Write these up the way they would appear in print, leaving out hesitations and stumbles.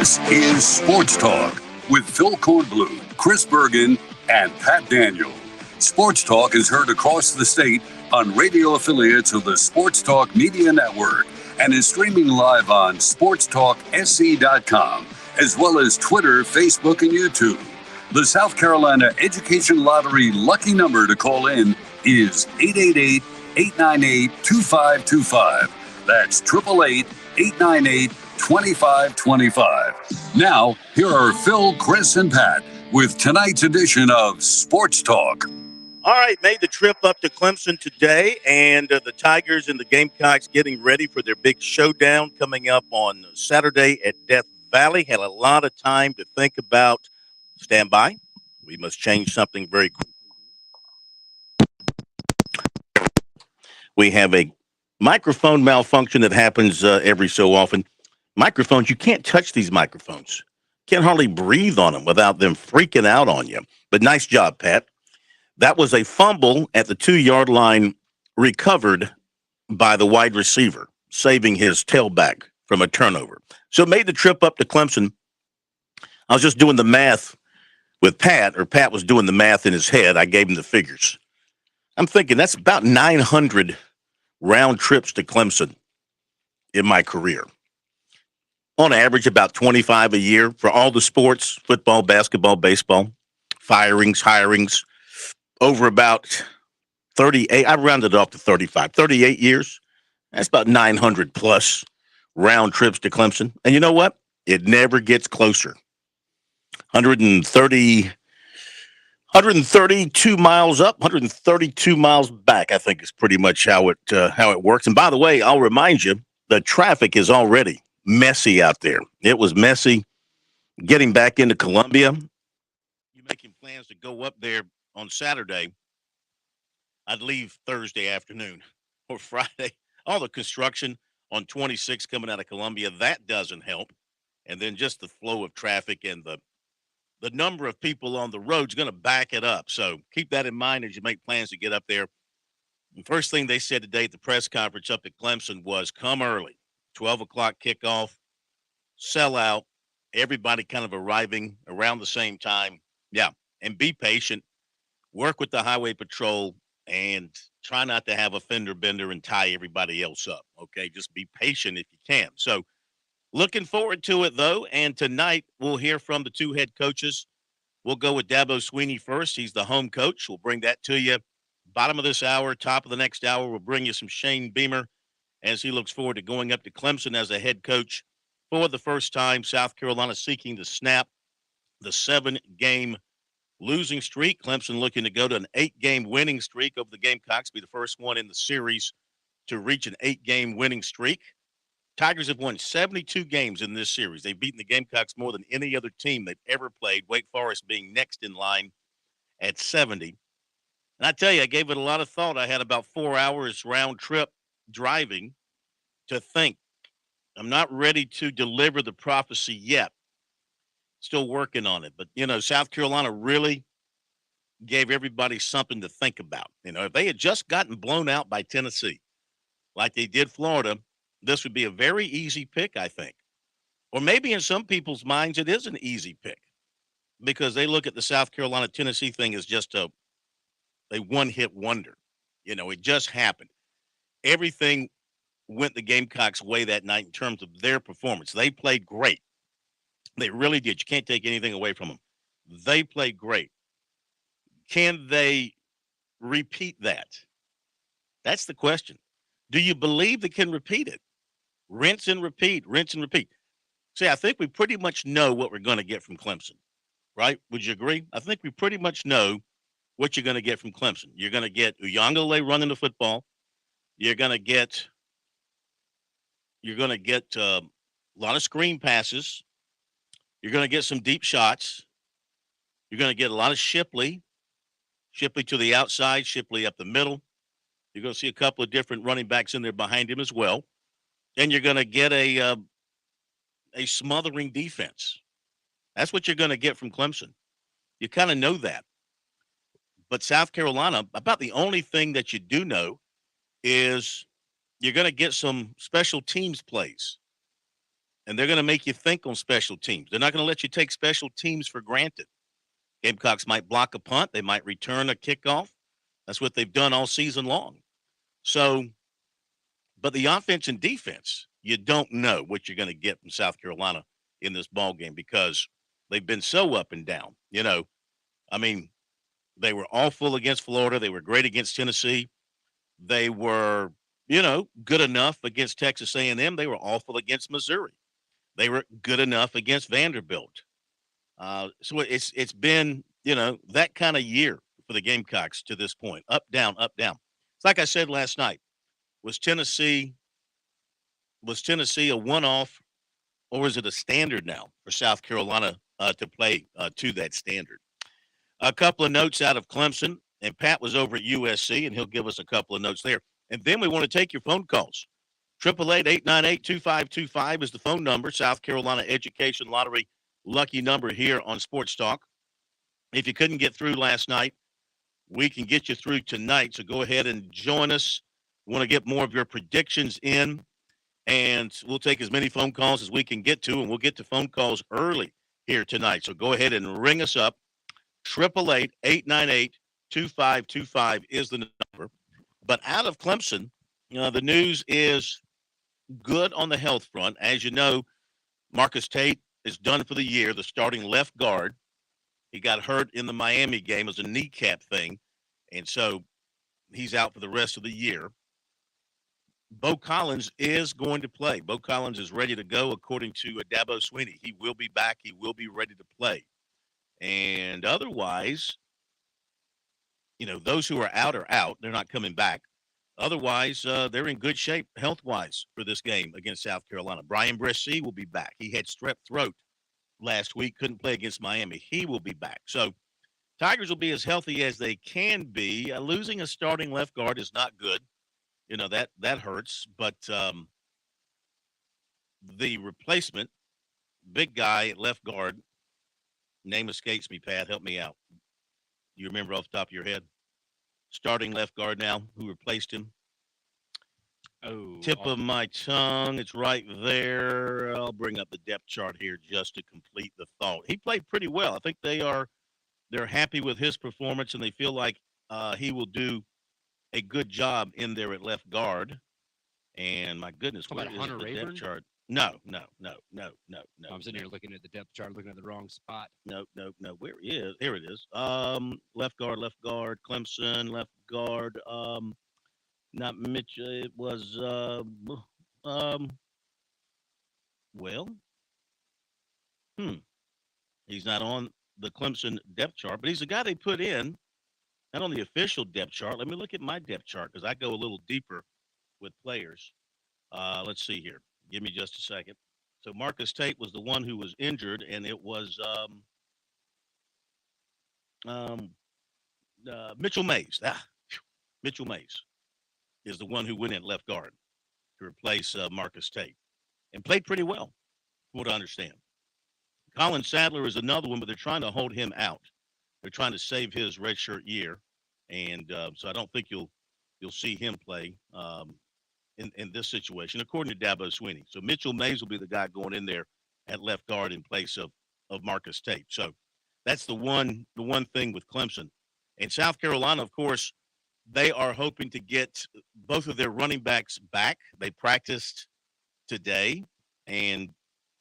This is Sports Talk with Phil Kornbluth, Chris Bergen, and Pat Daniel. Sports Talk is heard across the state on radio affiliates of the Sports Talk Media Network and is streaming live on SportsTalkSC.com, as well as Twitter, Facebook, and YouTube. The South Carolina Education Lottery lucky number to call in is 888-898-2525. That's 888-898-2525. Now, here are Phil, Chris, and Pat with tonight's edition of Sports Talk. All right, made the trip up to Clemson today, and the Tigers and the Gamecocks getting ready for their big showdown coming up on Saturday at Death Valley. Had a lot of time to think about. Stand by. We must change something very quickly. We have a microphone malfunction that happens every so often. Microphones, you can't touch these microphones. Can't hardly breathe on them without them freaking out on you. But nice job, Pat. That was a fumble at the 2-yard line recovered by the wide receiver, saving his tailback from a turnover. So it made the trip up to Clemson. I was just doing the math with Pat, or Pat was doing the math in his head. I gave him the figures. I'm thinking that's about 900 round trips to Clemson in my career. On average, about 25 a year for all the sports, football, basketball, baseball, firings, hirings, over about 38. I rounded off to 35, 38 years. That's about 900 plus round trips to Clemson. And you know what? It never gets closer. 132 miles up, 132 miles back, I think is pretty much how it works. And by the way, I'll remind you, the traffic is already messy out there. It was messy getting back into Columbia. You're making plans to go up there on Saturday. I'd leave Thursday afternoon or Friday. All the construction on 26 coming out of Columbia, that doesn't help. And then just the flow of traffic and the number of people on the road is going to back it up. So keep that in mind as you make plans to get up there. The first thing they said today at the press conference up at Clemson was come early, 12 o'clock kickoff, sell out, everybody kind of arriving around the same time. Yeah, and be patient, work with the highway patrol, and try not to have a fender bender and tie everybody else up, okay? Just be patient if you can. So looking forward to it, though, and tonight we'll hear from the two head coaches. We'll go with Dabo Sweeney first. He's the home coach. We'll bring that to you. Bottom of this hour, top of the next hour, we'll bring you some Shane Beamer as he looks forward to going up to Clemson as a head coach for the first time. South Carolina seeking to snap the 7-game losing streak. Clemson looking to go to an 8-game winning streak over the Gamecocks, be the first one in the series to reach an 8-game winning streak. Tigers have won 72 games in this series. They've beaten the Gamecocks more than any other team they've ever played, Wake Forest being next in line at 70. And I tell you, I gave it a lot of thought. I had about 4 hours round trip driving to think. I'm not ready to deliver the prophecy yet. Still working on it. But, South Carolina really gave everybody something to think about. If they had just gotten blown out by Tennessee like they did Florida, this would be a very easy pick, I think. Or maybe in some people's minds it is an easy pick because they look at the South Carolina-Tennessee thing as just a one-hit wonder. It just happened. Everything went the Gamecocks' way that night in terms of their performance. They played great. They really did. You can't take anything away from them. They played great. Can they repeat that? That's the question. Do you believe they can repeat it? Rinse and repeat, rinse and repeat. See, I think we pretty much know what we're going to get from Clemson, right? Would you agree? I think we pretty much know what you're going to get from Clemson. You're going to get Uyunglele running the football. You're going to get a lot of screen passes. You're going to get some deep shots. You're going to get a lot of Shipley to the outside, Shipley up the middle. You're going to see a couple of different running backs in there behind him as well. And you're going to get a smothering defense. That's what you're going to get from Clemson. You kind of know that. But South Carolina, about the only thing that you do know is you're going to get some special teams plays. and they're going to make you think on special teams. They're not going to let you take special teams for granted. Gamecocks might block a punt. They might return a kickoff. That's what they've done all season long. So, but the offense and defense, you don't know what you're going to get from South Carolina in this ball game because they've been so up and down. I mean, they were awful against Florida. They were great against Tennessee. They were, good enough against Texas A&M. They were awful against Missouri. They were good enough against Vanderbilt. So it's been, that kind of year for the Gamecocks to this point. Up, down, up, down. It's like I said last night. Was Tennessee a one-off, or is it a standard now for South Carolina to play to that standard? A couple of notes out of Clemson, and Pat was over at USC, and he'll give us a couple of notes there. And then we want to take your phone calls. 888-898-2525 is the phone number. South Carolina Education Lottery lucky number here on Sports Talk. If you couldn't get through last night, we can get you through tonight. So go ahead and join us. We want to get more of your predictions in, and we'll take as many phone calls as we can get to, and we'll get to phone calls early here tonight. So go ahead and ring us up. 888-898-2525 is the number. But out of Clemson, the news is good on the health front. As you know, Marcus Tate is done for the year, the starting left guard. He got hurt in the Miami game. It was a kneecap thing, and so he's out for the rest of the year. Bo Collins is going to play. Bo Collins is ready to go, according to Dabo Swinney. He will be back. He will be ready to play. And otherwise, those who are out are out. They're not coming back. Otherwise, they're in good shape health-wise for this game against South Carolina. Brian Bresee will be back. He had strep throat last week, couldn't play against Miami. He will be back. So Tigers will be as healthy as they can be. Losing a starting left guard is not good. That hurts. But the replacement, big guy at left guard, name escapes me, Pat. Help me out. You remember off the top of your head? Starting left guard now, who replaced him? Oh, Tip of my tongue. It's right there. I'll bring up the depth chart here just to complete the thought. He played pretty well. I think they're happy with his performance, and they feel like he will do a good job in there at left guard. And my goodness, what is Hunter the Rayburn? depth chart? No. I'm sitting here looking at the depth chart, looking at the wrong spot. No. Where is? Here it is. Left guard, Clemson, left guard. Not Mitch. It was well, he's not on the Clemson depth chart, but he's the guy they put in, not on the official depth chart. Let me look at my depth chart because I go a little deeper with players. Let's see here. Give me just a second. So Marcus Tate was the one who was injured, and it was Mitchell Mays. Mitchell Mays is the one who went in left guard to replace Marcus Tate and played pretty well, from what I understand. Colin Sadler is another one, but they're trying to hold him out. They're trying to save his redshirt year, and so I don't think you'll see him play in this situation, according to Dabo Swinney. So Mitchell Mays will be the guy going in there at left guard in place of Marcus Tate. So that's the one thing with Clemson. And South Carolina, of course, they are hoping to get both of their running backs back. They practiced today, and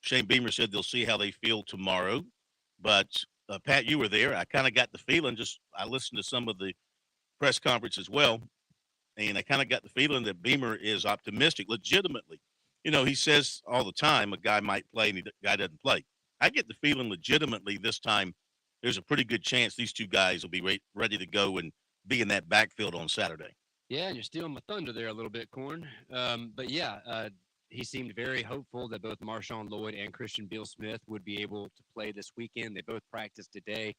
Shane Beamer said they'll see how they feel tomorrow. But Pat, you were there. I kind of got the feeling, I listened to some of the press conference as well, and I kind of got the feeling that Beamer is optimistic, legitimately. He says all the time a guy might play and the guy doesn't play. I get the feeling legitimately this time there's a pretty good chance these two guys will be ready to go and be in that backfield on Saturday. Yeah, and you're stealing my thunder there a little bit, Corn. But yeah, he seemed very hopeful that both Marshawn Lloyd and Christian Beal-Smith would be able to play this weekend. They both practiced today.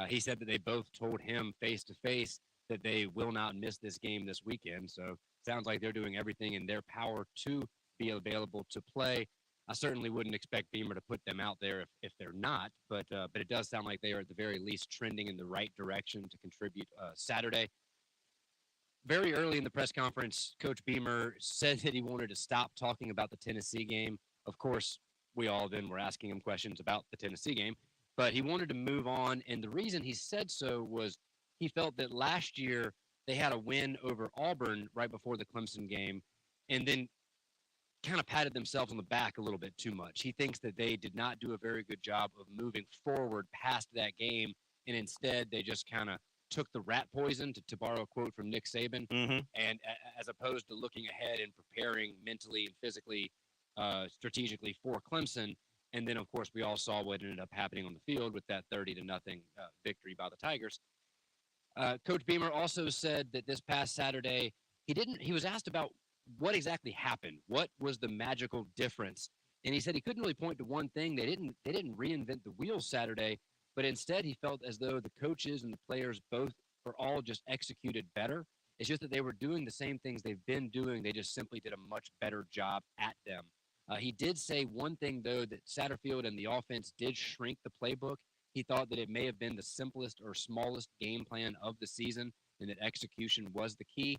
He said that they both told him face-to-face that they will not miss this game this weekend. So sounds like they're doing everything in their power to be available to play. I certainly wouldn't expect Beamer to put them out there if they're not, but it does sound like they are at the very least trending in the right direction to contribute Saturday. Very early in the press conference, Coach Beamer said that he wanted to stop talking about the Tennessee game. Of course, we all then were asking him questions about the Tennessee game. But he wanted to move on, and the reason he said so was he felt that last year they had a win over Auburn right before the Clemson game, and then kind of patted themselves on the back a little bit too much. He thinks that they did not do a very good job of moving forward past that game, and instead they just kind of took the rat poison, to borrow a quote from Nick Saban, and as opposed to looking ahead and preparing mentally and physically, strategically for Clemson. And then, of course, we all saw what ended up happening on the field with that 30-0 victory by the Tigers. Coach Beamer also said that this past Saturday, he was asked about what exactly happened. What was the magical difference? And he said he couldn't really point to one thing. They didn't reinvent the wheel Saturday, but instead he felt as though the coaches and the players both were all just executed better. It's just that they were doing the same things they've been doing. They just simply did a much better job at them. He did say one thing, though, that Satterfield and the offense did shrink the playbook. He thought that it may have been the simplest or smallest game plan of the season and that execution was the key.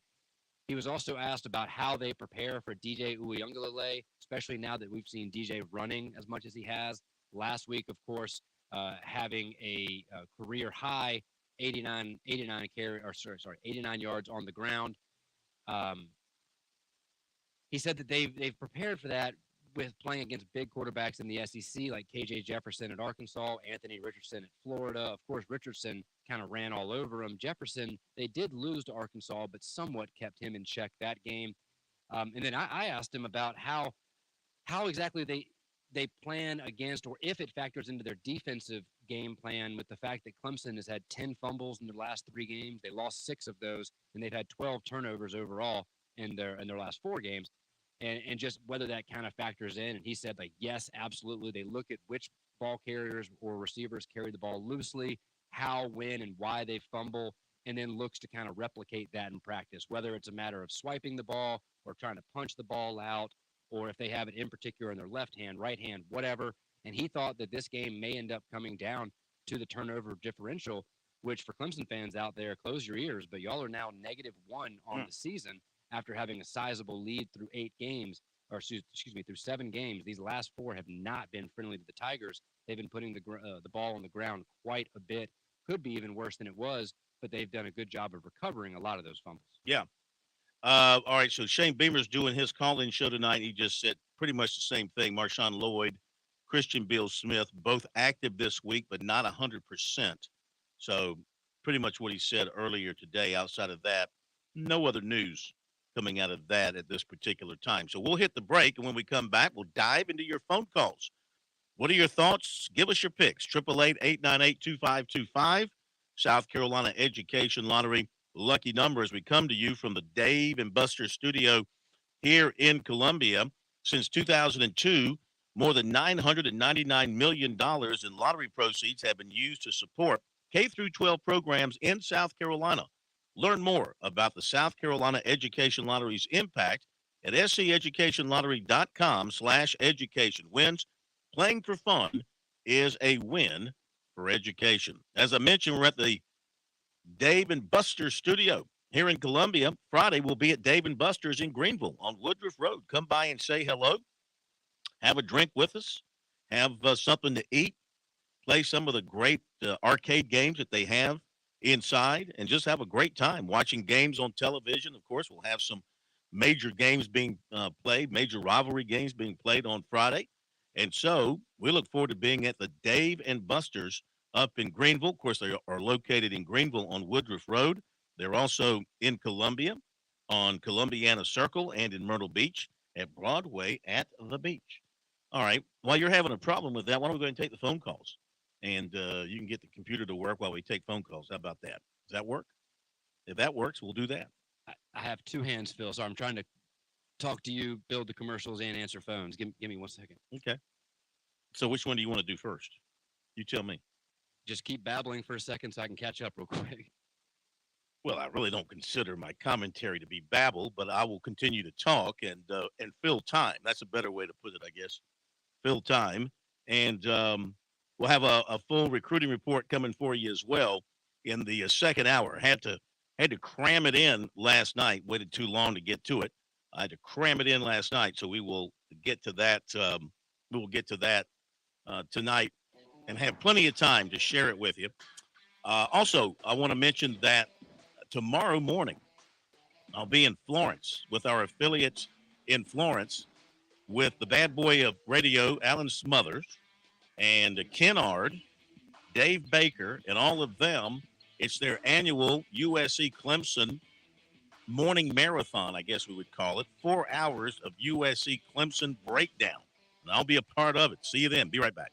He was also asked about how they prepare for DJ Uiagalelei, especially now that we've seen DJ running as much as he has. Last week, of course, having a career high 89 yards on the ground. He said that they've prepared for that with playing against big quarterbacks in the SEC like KJ Jefferson at Arkansas, Anthony Richardson at Florida. Of course, Richardson kind of ran all over him. Jefferson, they did lose to Arkansas, but somewhat kept him in check that game. And then I asked him about how exactly they plan against, or if it factors into their defensive game plan, with the fact that Clemson has had 10 fumbles in their last 3 games. They lost 6 of those, and they've had 12 turnovers overall in their last 4 games. And just whether that kind of factors in. And he said, like, yes, absolutely. They look at which ball carriers or receivers carry the ball loosely, how, when, and why they fumble, and then looks to kind of replicate that in practice, whether it's a matter of swiping the ball or trying to punch the ball out, or if they have it in particular in their left hand, right hand, whatever. And he thought that this game may end up coming down to the turnover differential, which for Clemson fans out there, close your ears, but y'all are now -1 on the season after having a sizable lead through 8 games, or through 7 games. These last 4 have not been friendly to the Tigers. They've been putting the ball on the ground quite a bit. Could be even worse than it was, but they've done a good job of recovering a lot of those fumbles. Yeah. All right, so Shane Beamer's doing his call-in show tonight. He just said pretty much the same thing. Marshawn Lloyd, Christian Beal-Smith, both active this week, but not 100%. So pretty much what he said earlier today. Outside of that, no other news coming out of that at this particular time. So we'll hit the break, and when we come back, we'll dive into your phone calls. What are your thoughts? Give us your picks. 888-898-2525. South Carolina Education Lottery lucky number as we come to you from the Dave and Buster studio here in Columbia. Since 2002, more than $999 million in lottery proceeds have been used to support K-12 programs in South Carolina. Learn more about the South Carolina Education Lottery's impact at seducationlottery.com/education. Wins. Playing for fun is a win for education. As I mentioned, we're at the Dave and Buster studio here in Columbia. Friday, we'll be at Dave and Buster's in Greenville on Woodruff Road. Come by and say hello. Have a drink with us. Have something to eat. Play some of the great arcade games that they have inside, and just have a great time watching games on television. Of course, we'll have some major games being played, major rivalry games being played on Friday. And so we look forward to being at the Dave and Buster's up in Greenville. Of course, they are located in Greenville on Woodruff Road. They're also in Columbia on Columbiana Circle and in Myrtle Beach at Broadway at the beach. All right. While you're having a problem with that, why don't we go ahead and take the phone calls? And you can get the computer to work while we take phone calls. How about that? Does that work? If that works, we'll do that. I have 2 hands, Phil, so I'm trying to talk to you, build the commercials, and answer phones. Give me 1 second. Okay. So which one do you want to do first? You tell me. Just keep babbling for a second so I can catch up real quick. Well, I really don't consider my commentary to be babble, but I will continue to talk and fill time. That's a better way to put it, I guess. Fill time. And we'll have a full recruiting report coming for you as well in the second hour. Had to cram it in last night. Waited too long to get to it. I had to cram it in last night, so we will get to that We will get to that tonight and have plenty of time to share it with you. Also, I want to mention that tomorrow morning, I'll be in Florence with our affiliates in Florence with the bad boy of radio, Alan Smothers, and Kennard, Dave Baker, and all of them. It's their annual USC Clemson morning marathon, I guess we would call it. 4 hours of USC Clemson breakdown. And I'll be a part of it. See you then. Be right back.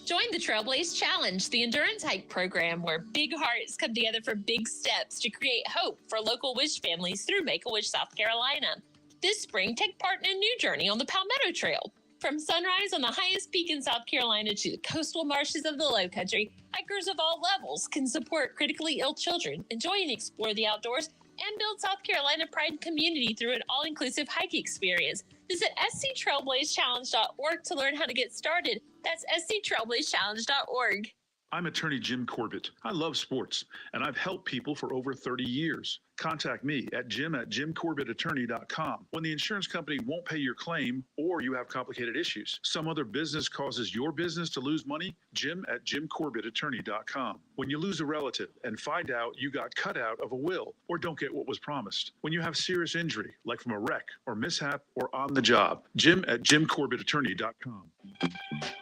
Join the Trailblaze Challenge, the endurance hike program where big hearts come together for big steps to create hope for local Wish families through Make-A-Wish, South Carolina. This spring, take part in a new journey on the Palmetto Trail. From sunrise on the highest peak in South Carolina to the coastal marshes of the Lowcountry, hikers of all levels can support critically ill children, enjoy and explore the outdoors, and build South Carolina pride and community through an all-inclusive hike experience. Visit sctrailblazechallenge.org to learn how to get started. That's sctrailblazechallenge.org. I'm attorney Jim Corbett. I love sports, and I've helped people for over 30 years. Contact me at jim@jimcorbettattorney.com when the insurance company won't pay your claim or you have complicated issues. Some other business causes your business to lose money, jim@jimcorbettattorney.com. When you lose a relative and find out you got cut out of a will or don't get what was promised. When you have serious injury, like from a wreck or mishap or on the job, jim@jimcorbettattorney.com.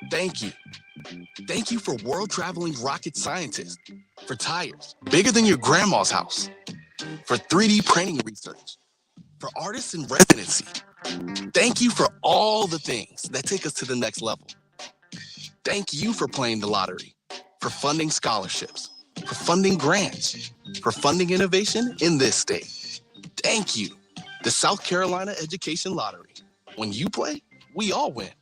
Thank you. Thank you for world-traveling rocket scientists, for tires bigger than your grandma's house, for 3D printing research, for artists in residency. Thank you for all the things that take us to the next level. Thank you for playing the lottery, for funding scholarships, for funding grants, for funding innovation in this state. Thank you. The South Carolina Education Lottery. When you play, we all win.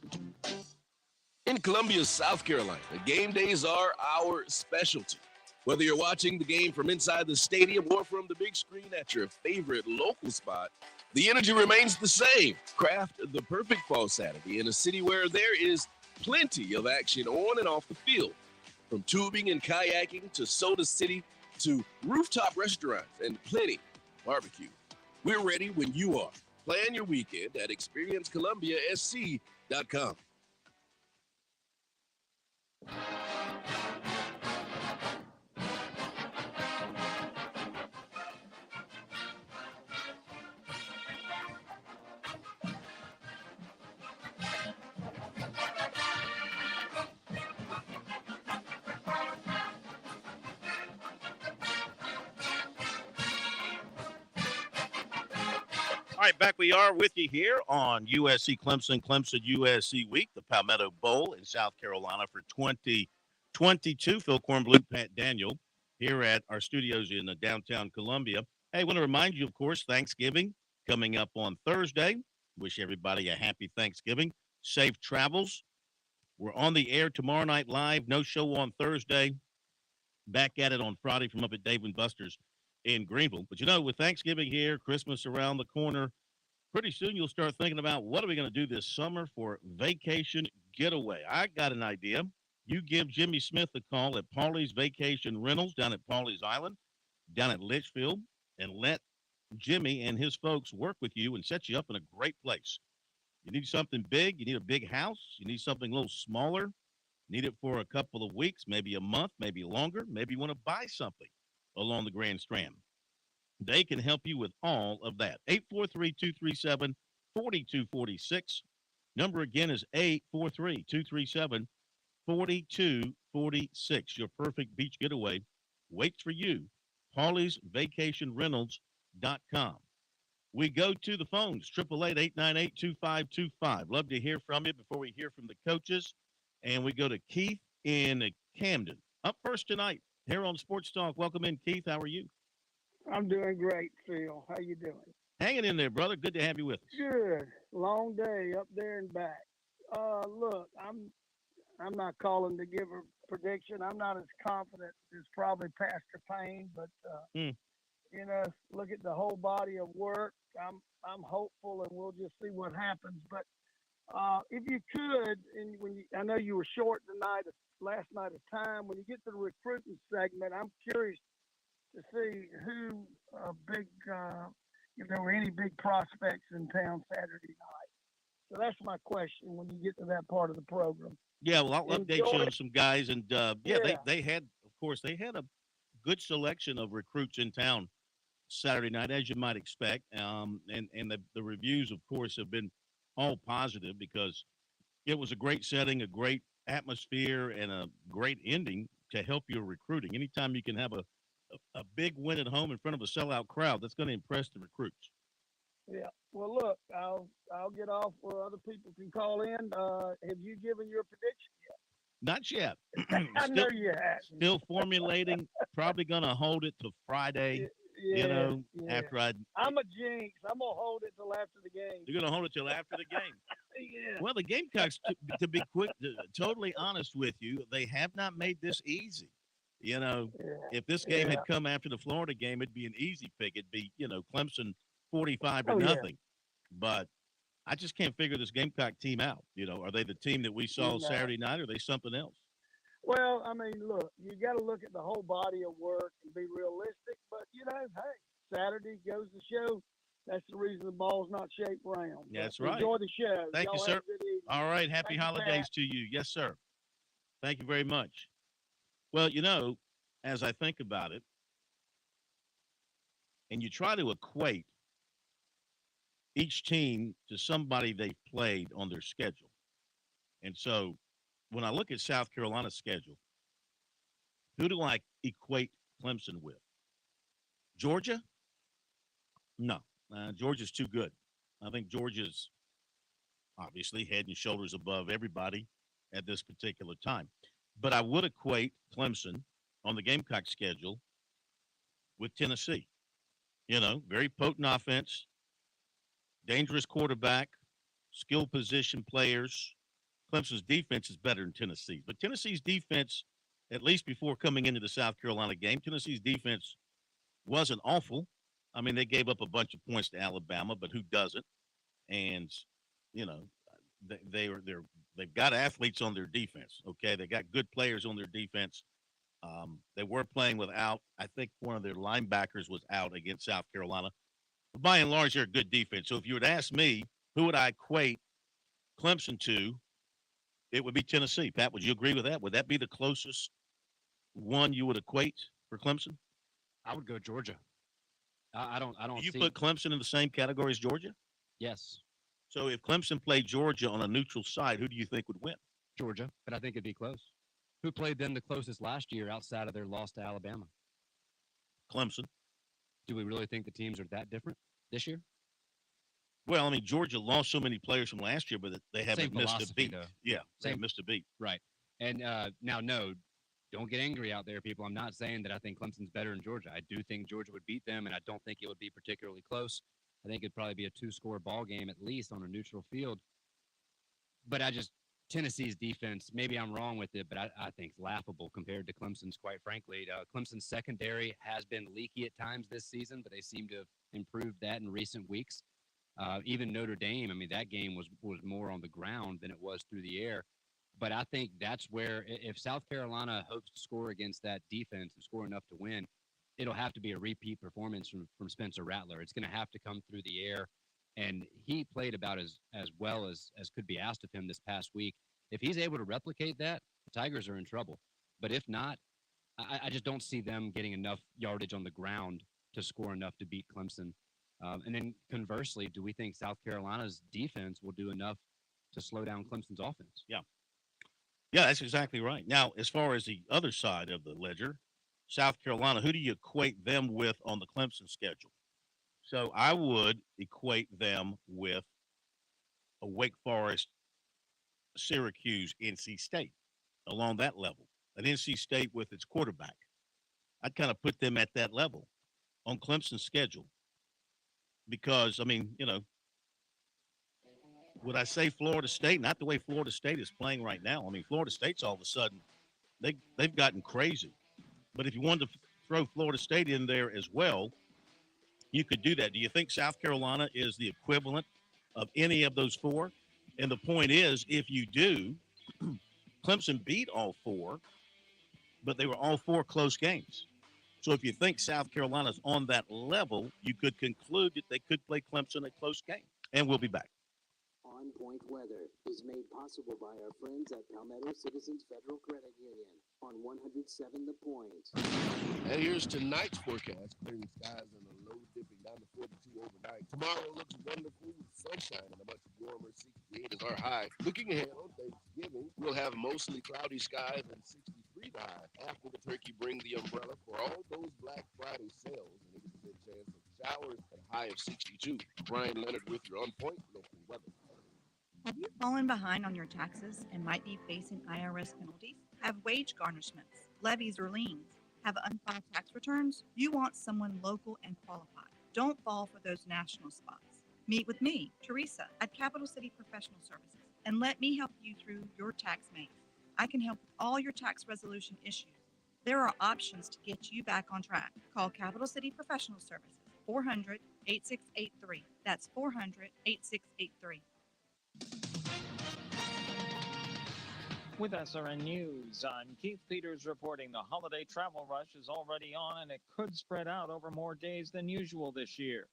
In Columbia, South Carolina, game days are our specialty. Whether you're watching the game from inside the stadium or from the big screen at your favorite local spot, the energy remains the same. Craft the perfect fall Saturday in a city where there is plenty of action on and off the field. From tubing and kayaking to Soda City to rooftop restaurants and plenty barbecue. We're ready when you are. Plan your weekend at experiencecolumbiasc.com. All right, back we are with you here on USC Clemson USC Week, the Palmetto Bowl in South Carolina for 2022. Phil Kornblut, Pat Daniel, here at our studios in downtown Columbia. Hey, I want to remind you, of course, Thanksgiving coming up on Thursday. Wish everybody a happy Thanksgiving. Safe travels. We're on the air tomorrow night live. No show on Thursday. Back at it on Friday from up at Dave & Buster's in Greenville. But, you know, with Thanksgiving here, Christmas around the corner, pretty soon you'll start thinking about what are we going to do this summer for vacation getaway. I got an idea. You give Jimmy Smith a call at Paulie's Vacation Rentals down at Paulie's Island, down at Litchfield, and let Jimmy and his folks work with you and set you up in a great place. You need something big. You need a big house. You need something a little smaller. Need it for a couple of weeks, maybe a month, maybe longer. Maybe you want to buy something along the Grand Strand. They can help you with all of that. 843-237-4246. Number again is 843-237-4246. Your perfect beach getaway waits for you. Paulie'sVacationRentals.com. We go to the phones, 888-898-2525. Love to hear from you before we hear from the coaches. And we go to Keith in Camden. Up first tonight here on Sports Talk. Welcome in, Keith. How are you? I'm doing great, Phil. How you doing? Hanging in there, brother. Good to have you with us. Good. Long day up there and back. Look, I'm not calling to give a prediction. I'm not as confident as probably Pastor Payne, but you know, look at the whole body of work. I'm hopeful, and we'll just see what happens. But if you could, and I know you were short last night of time. When you get to the recruiting segment, I'm curious to see if there were any big prospects in town Saturday night. So that's my question when you get to that part of the program. Yeah, well, I'll update you on some guys, and Yeah. they had, of course, they had a good selection of recruits in town Saturday night, as you might expect. And the reviews, of course, have been all positive because it was a great setting, a great atmosphere, and a great ending to help your recruiting. Anytime you can have a big win at home in front of a sellout crowd, that's going to impress the recruits. Yeah. Well, look, I'll get off where other people can call in. Have you given your prediction yet? Not yet. I know you have. Still formulating. Probably going to hold it to Friday. Yeah, After I'm a jinx. I'm gonna hold it till after the game. You're going to hold it till after the game. Yeah. Well, the Gamecocks, to be totally honest with you, they have not made this easy. If this game had come after the Florida game, it'd be an easy pick. It'd be, Clemson 45 to nothing. But I just can't figure this Gamecock team out. Are they the team that we saw Saturday night, or are they something else? Well, I mean, look, you got to look at the whole body of work and be realistic. But, hey, Saturday goes to show that's the reason the ball's not shaped round. That's right. Enjoy the show. Thank you, Y'all sir. have a good evening. All right. Happy holidays to you. Yes, sir. Thank you very much. Well, as I think about it, and you try to equate each team to somebody they've played on their schedule. And so when I look at South Carolina's schedule, who do I equate Clemson with? Georgia? No. Georgia's too good. I think Georgia's obviously head and shoulders above everybody at this particular time. But I would equate Clemson on the Gamecock schedule with Tennessee. Very potent offense, dangerous quarterback, skill position players. Clemson's defense is better than Tennessee's. But Tennessee's defense, at least before coming into the South Carolina game, Tennessee's defense wasn't awful. I mean, they gave up a bunch of points to Alabama, but who doesn't? And, they've got athletes on their defense, okay? They got good players on their defense. They were playing without, I think one of their linebackers was out against South Carolina. But by and large, they're a good defense. So if you would ask me, who would I equate Clemson to, it would be Tennessee. Pat, would you agree with that? Would that be the closest one you would equate for Clemson? I would go Georgia. I don't. Do you put Clemson in the same category as Georgia? Yes. So if Clemson played Georgia on a neutral site, who do you think would win? Georgia, but I think it'd be close. Who played them the closest last year outside of their loss to Alabama? Clemson. Do we really think the teams are that different this year? Well, I mean, Georgia lost so many players from last year, but they haven't missed a beat. Though. Yeah, they haven't missed a beat. Right. And now, no, don't get angry out there, people. I'm not saying that I think Clemson's better than Georgia. I do think Georgia would beat them, and I don't think it would be particularly close. I think it'd probably be a 2-score ball game at least on a neutral field. But Tennessee's defense, maybe I'm wrong with it, but I think it's laughable compared to Clemson's, quite frankly. Clemson's secondary has been leaky at times this season, but they seem to have improved that in recent weeks. Even Notre Dame, I mean, that game was more on the ground than it was through the air. But I think that's where, if South Carolina hopes to score against that defense and score enough to win, it'll have to be a repeat performance from Spencer Rattler. It's going to have to come through the air. And he played about as well as could be asked of him this past week. If he's able to replicate that, the Tigers are in trouble. But if not, I just don't see them getting enough yardage on the ground to score enough to beat Clemson. And then conversely, do we think South Carolina's defense will do enough to slow down Clemson's offense? Yeah. Yeah, that's exactly right. Now, as far as the other side of the ledger, South Carolina, who do you equate them with on the Clemson schedule? So I would equate them with a Wake Forest, Syracuse, NC State along that level. An NC State with its quarterback. I'd kind of put them at that level on Clemson's schedule because, I mean, would I say Florida State? Not the way Florida State is playing right now. I mean, Florida State's all of a sudden, they've gotten crazy. But if you wanted to throw Florida State in there as well, you could do that. Do you think South Carolina is the equivalent of any of those four? And the point is, if you do, Clemson beat all four, but they were all four close games. So if you think South Carolina's on that level, you could conclude that they could play Clemson a close game. And we'll be back. on-point weather is made possible by our friends at Palmetto Citizens Federal Credit Union on 107 The Point. And here's tonight's forecast. Clearing skies and a low dipping down to 42 overnight. Tomorrow looks wonderful with sunshine and a much warmer 68 is our high. Looking ahead on Thanksgiving, we'll have mostly cloudy skies and 63 the high. After the turkey, bring the umbrella for all those Black Friday sales, and it is a good chance of showers and a high of 62. Brian Leonard with your on-point local weather. Have you fallen behind on your taxes and might be facing IRS penalties? Have wage garnishments, levies, or liens? Have unfiled tax returns? You want someone local and qualified. Don't fall for those national spots. Meet with me, Teresa, at Capital City Professional Services, and let me help you through your tax maze. I can help with all your tax resolution issues. There are options to get you back on track. Call Capital City Professional Services, 400-8683. That's 400-8683. With SRN News, I'm Keith Peters reporting the holiday travel rush is already on and it could spread out over more days than usual this year.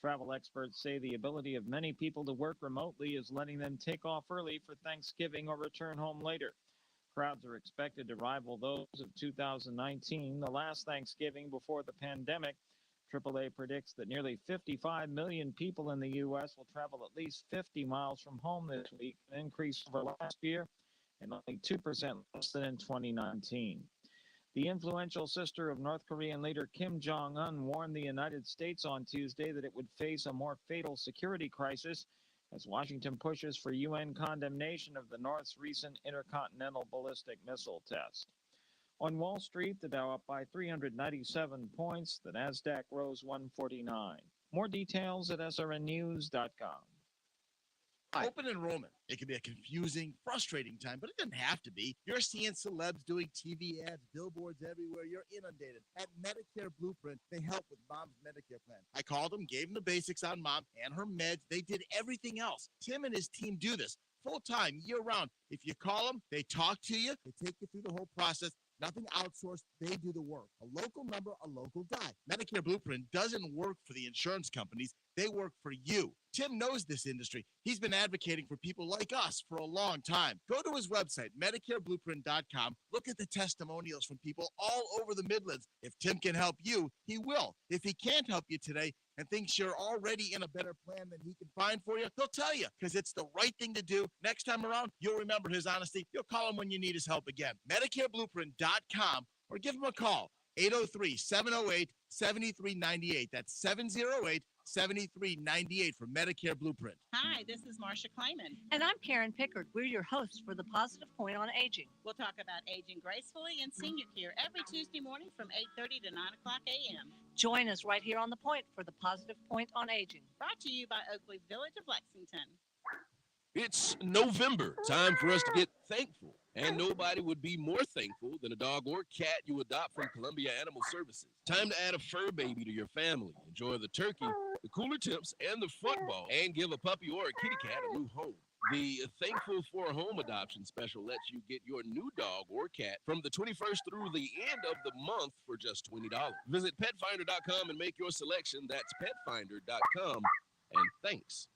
Travel experts say the ability of many people to work remotely is letting them take off early for Thanksgiving or return home later. Crowds are expected to rival those of 2019, the last Thanksgiving before the pandemic. AAA predicts that nearly 55 million people in the U.S. will travel at least 50 miles from home this week, an increase over last year, and only 2% less than in 2019. The influential sister of North Korean leader Kim Jong-un warned the United States on Tuesday that it would face a more fatal security crisis as Washington pushes for UN condemnation of the North's recent intercontinental ballistic missile test. On Wall Street, the Dow up by 397 points, the Nasdaq rose 149. More details at srnnews.com. Open enrollment. It can be a confusing, frustrating time, but it doesn't have to be. You're seeing celebs doing TV ads, billboards everywhere. You're inundated. At Medicare Blueprint, they help with Mom's Medicare plan. I called them, gave them the basics on Mom and her meds. They did everything else. Tim and his team do this full-time, year-round. If you call them, they talk to you. They take you through the whole process. Nothing outsourced. They do the work. A local number, a local guy. Medicare Blueprint doesn't work for the insurance companies. They work for you. Tim knows this industry. He's been advocating for people like us for a long time. Go to his website, MedicareBlueprint.com. Look at the testimonials from people all over the Midlands. If Tim can help you, he will. If he can't help you today and thinks you're already in a better plan than he can find for you, he'll tell you because it's the right thing to do. Next time around, you'll remember his honesty. You'll call him when you need his help again. MedicareBlueprint.com or give him a call, 803-708-7398. That's 708-7398 for Medicare Blueprint. Hi, this is Marcia Kleiman. And I'm Karen Pickard. We're your hosts for the Positive Point on Aging. We'll talk about aging gracefully and senior care every Tuesday morning from 8:30 to 9 o'clock a.m. Join us right here on The Point for the Positive Point on Aging. Brought to you by Oakley Village of Lexington. It's November, time for us to get thankful. And nobody would be more thankful than a dog or cat you adopt from Columbia Animal Services. Time to add a fur baby to your family. Enjoy the turkey, the cooler temps, and the football, and give a puppy or a kitty cat a new home. The Thankful for Home Adoption Special lets you get your new dog or cat from the 21st through the end of the month for just $20. Visit petfinder.com and make your selection. That's petfinder.com. And thanks.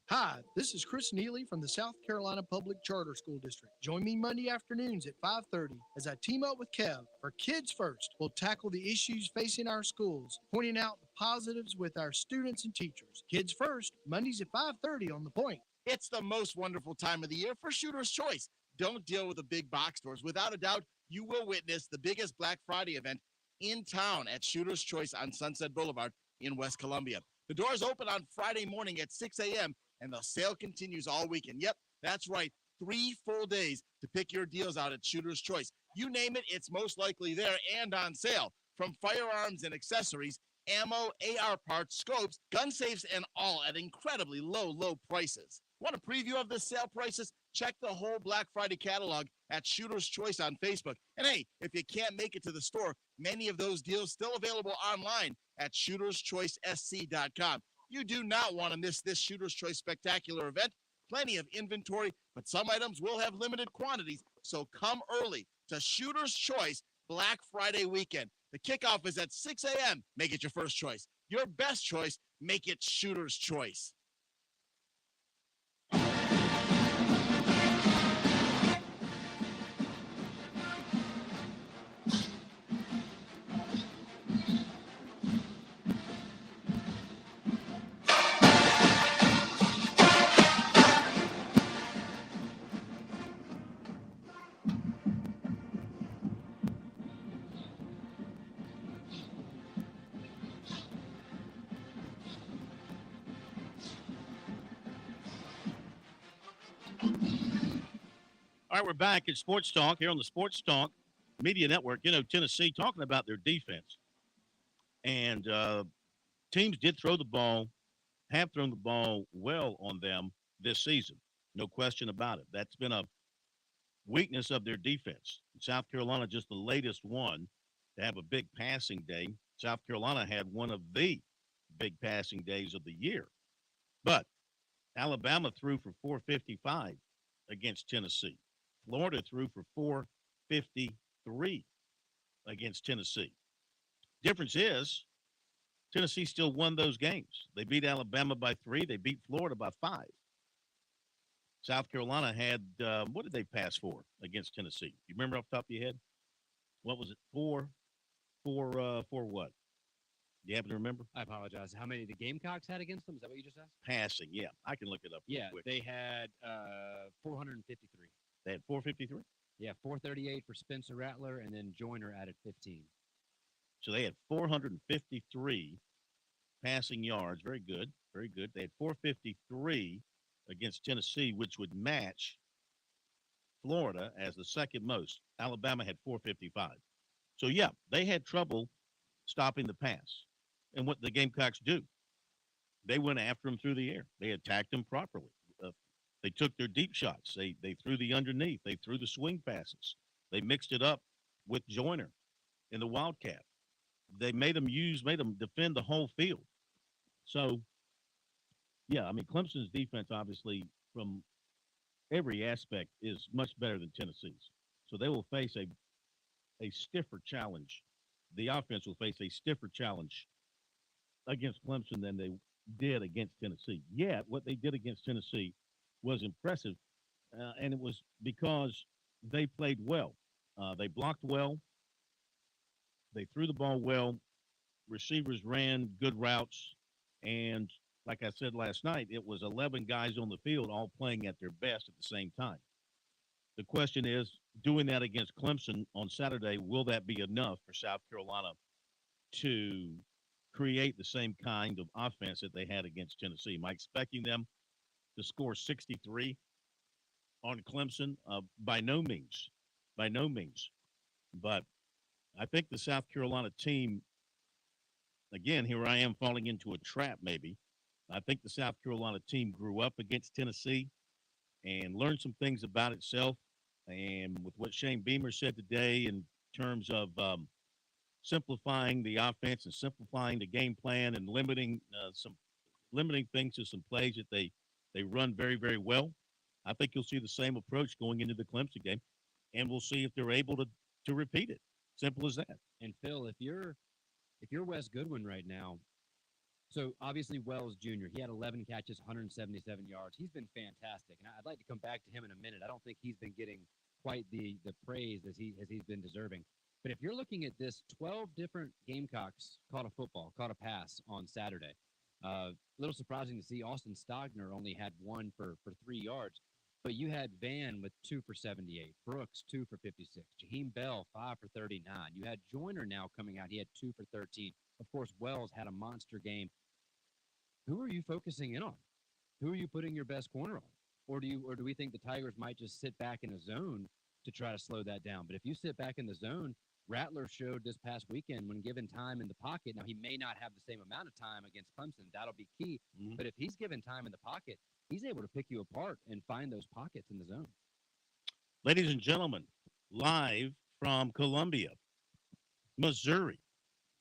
Hi, this is Chris Neely from the South Carolina Public Charter School District. Join me Monday afternoons at 5:30 as I team up with Kev for Kids First. We'll tackle the issues facing our schools, pointing out the positives with our students and teachers. Kids First, Mondays at 5:30 on The Point. It's the most wonderful time of the year for Shooter's Choice. Don't deal with the big box stores. Without a doubt, you will witness the biggest Black Friday event in town at Shooter's Choice on Sunset Boulevard in West Columbia. The doors open on Friday morning at 6 a.m., and the sale continues all weekend. Yep, that's right. 3 full days to pick your deals out at Shooter's Choice. You name it, it's most likely there and on sale. From firearms and accessories, ammo, AR parts, scopes, gun safes, and all at incredibly low prices. Want a preview of the sale prices? Check the whole Black Friday catalog at Shooter's Choice on Facebook. And hey, if you can't make it to the store, many of those deals still available online at ShootersChoiceSC.com. You do not want to miss this Shooter's Choice spectacular event. Plenty of inventory, but some items will have limited quantities, so come early to Shooter's Choice Black Friday weekend. The kickoff is at 6 a.m. Make it your first choice. Your best choice, make it Shooter's Choice. All right, we're back at Sports Talk here on the Sports Talk Media Network. You know, Tennessee talking about their defense. And teams did throw the ball, have thrown the ball well on them this season. No question about it. That's been a weakness of their defense. South Carolina, just the latest one to have a big passing day. South Carolina had one of the big passing days of the year. But Alabama threw for 455 against Tennessee. Florida threw for 453 against Tennessee. Difference is Tennessee still won those games. They beat Alabama by 3. They beat Florida by 5. South Carolina had, what did they pass for against Tennessee? You remember off the top of your head? What was it? For what? Do you happen to remember? I apologize. How many the Gamecocks had against them? Is that what you just asked? Passing, yeah. I can look it up real quick. They had 453. They had 453? Yeah, 438 for Spencer Rattler, and then Joyner added 15. So they had 453 passing yards. Very good. Very good. They had 453 against Tennessee, which would match Florida as the second most. Alabama had 455. So, yeah, they had trouble stopping the pass. And what the Gamecocks do, they went after them through the air. They attacked them properly. They took their deep shots. They threw the underneath. They threw the swing passes. They mixed it up with Joyner in the Wildcat. They made them defend the whole field. So, yeah, I mean, Clemson's defense, obviously, from every aspect, is much better than Tennessee's. So they will face a stiffer challenge. The offense will face a stiffer challenge against Clemson than they did against Tennessee. Yet, what they did against Tennessee was impressive, and it was because they played well. They blocked well. They threw the ball well. Receivers ran good routes. And like I said last night, it was 11 guys on the field all playing at their best at the same time. The question is, doing that against Clemson on Saturday, will that be enough for South Carolina to create the same kind of offense that they had against Tennessee? Am I expecting them to score 63 on Clemson? By no means. By no means. But I think the South Carolina team, again, here I am falling into a trap maybe. I think the South Carolina team grew up against Tennessee and learned some things about itself. And with what Shane Beamer said today in terms of simplifying the offense and simplifying the game plan and limiting things to some plays that they run very, very well, I think you'll see the same approach going into the Clemson game, and we'll see if they're able to repeat it. Simple as that. And Phil, if you're Wes Goodwin right now, so obviously Wells Jr., he had 11 catches, 177 yards. He's been fantastic, and I'd like to come back to him in a minute. I don't think he's been getting quite the praise as he's been deserving. But if you're looking at this, 12 different Gamecocks caught a pass on Saturday. A little surprising to see Austin Stogner only had one for 3 yards. But you had Van with 2 for 78, Brooks 2 for 56, Jaheim Bell 5 for 39. You had Joyner now coming out. He had 2 for 13. Of course, Wells had a monster game. Who are you focusing in on? Who are you putting your best corner on? Or do we think the Tigers might just sit back in a zone to try to slow that down? But if you sit back in the zone, Rattler showed this past weekend when given time in the pocket. Now, he may not have the same amount of time against Clemson. That'll be key. Mm-hmm. But if he's given time in the pocket, he's able to pick you apart and find those pockets in the zone. Ladies and gentlemen, live from Columbia, Missouri,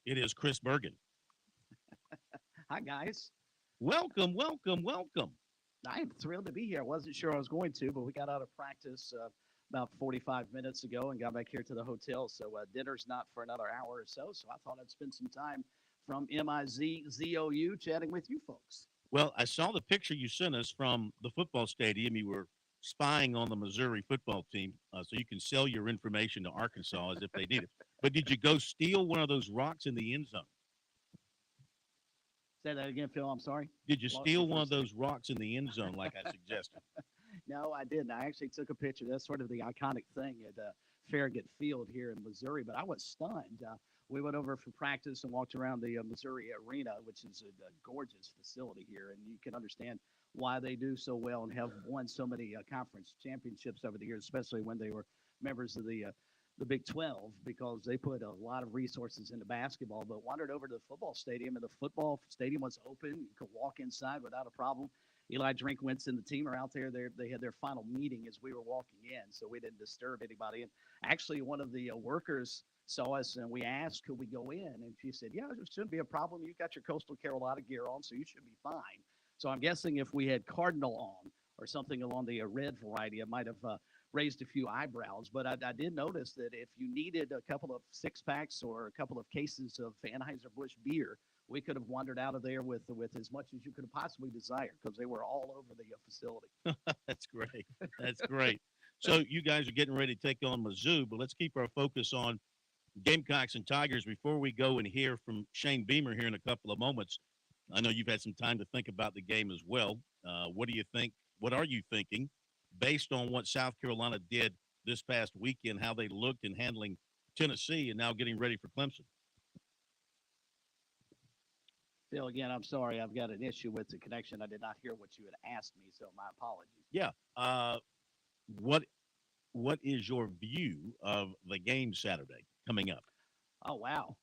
it is Chris Bergen. Hi, guys. Welcome, welcome, welcome. I am thrilled to be here. I wasn't sure I was going to, but we got out of practice about 45 minutes ago and got back here to the hotel. So dinner's not for another hour or so. So I thought I'd spend some time from MIZZOU chatting with you folks. Well, I saw the picture you sent us from the football stadium. You were spying on the Missouri football team, so you can sell your information to Arkansas as if they need it. But did you go steal one of those rocks in the end zone? Say that again, Phil. I'm sorry. Did you steal one of those rocks in the end zone like I suggested? No, I didn't. I actually took a picture. That's sort of the iconic thing at Farragut Field here in Missouri. But I was stunned. We went over for practice and walked around the Missouri Arena, which is a gorgeous facility here. And you can understand why they do so well and have won so many conference championships over the years, especially when they were members of the Big 12, because they put a lot of resources into basketball, but wandered over to the football stadium, and the football stadium was open. You could walk inside without a problem. Eli Drinkwitz and the team are out there. They had their final meeting as we were walking in, so we didn't disturb anybody. And actually, one of the workers saw us, and we asked, could we go in? And she said, yeah, there shouldn't be a problem. You've got your Coastal Carolina gear on, so you should be fine. So I'm guessing if we had Cardinal on or something along the red variety, it might have raised a few eyebrows. But I did notice that if you needed a couple of six-packs or a couple of cases of Anheuser-Busch beer, we could have wandered out of there with as much as you could have possibly desired, because they were all over the facility. That's great. That's great. So you guys are getting ready to take on Mizzou, but let's keep our focus on Gamecocks and Tigers before we go and hear from Shane Beamer here in a couple of moments. I know you've had some time to think about the game as well. What do you think? What are you thinking based on what South Carolina did this past weekend, how they looked in handling Tennessee and now getting ready for Clemson? Phil, again, I'm sorry. I've got an issue with the connection. I did not hear what you had asked me, so my apologies. Yeah. What is your view of the game Saturday coming up? Oh, wow.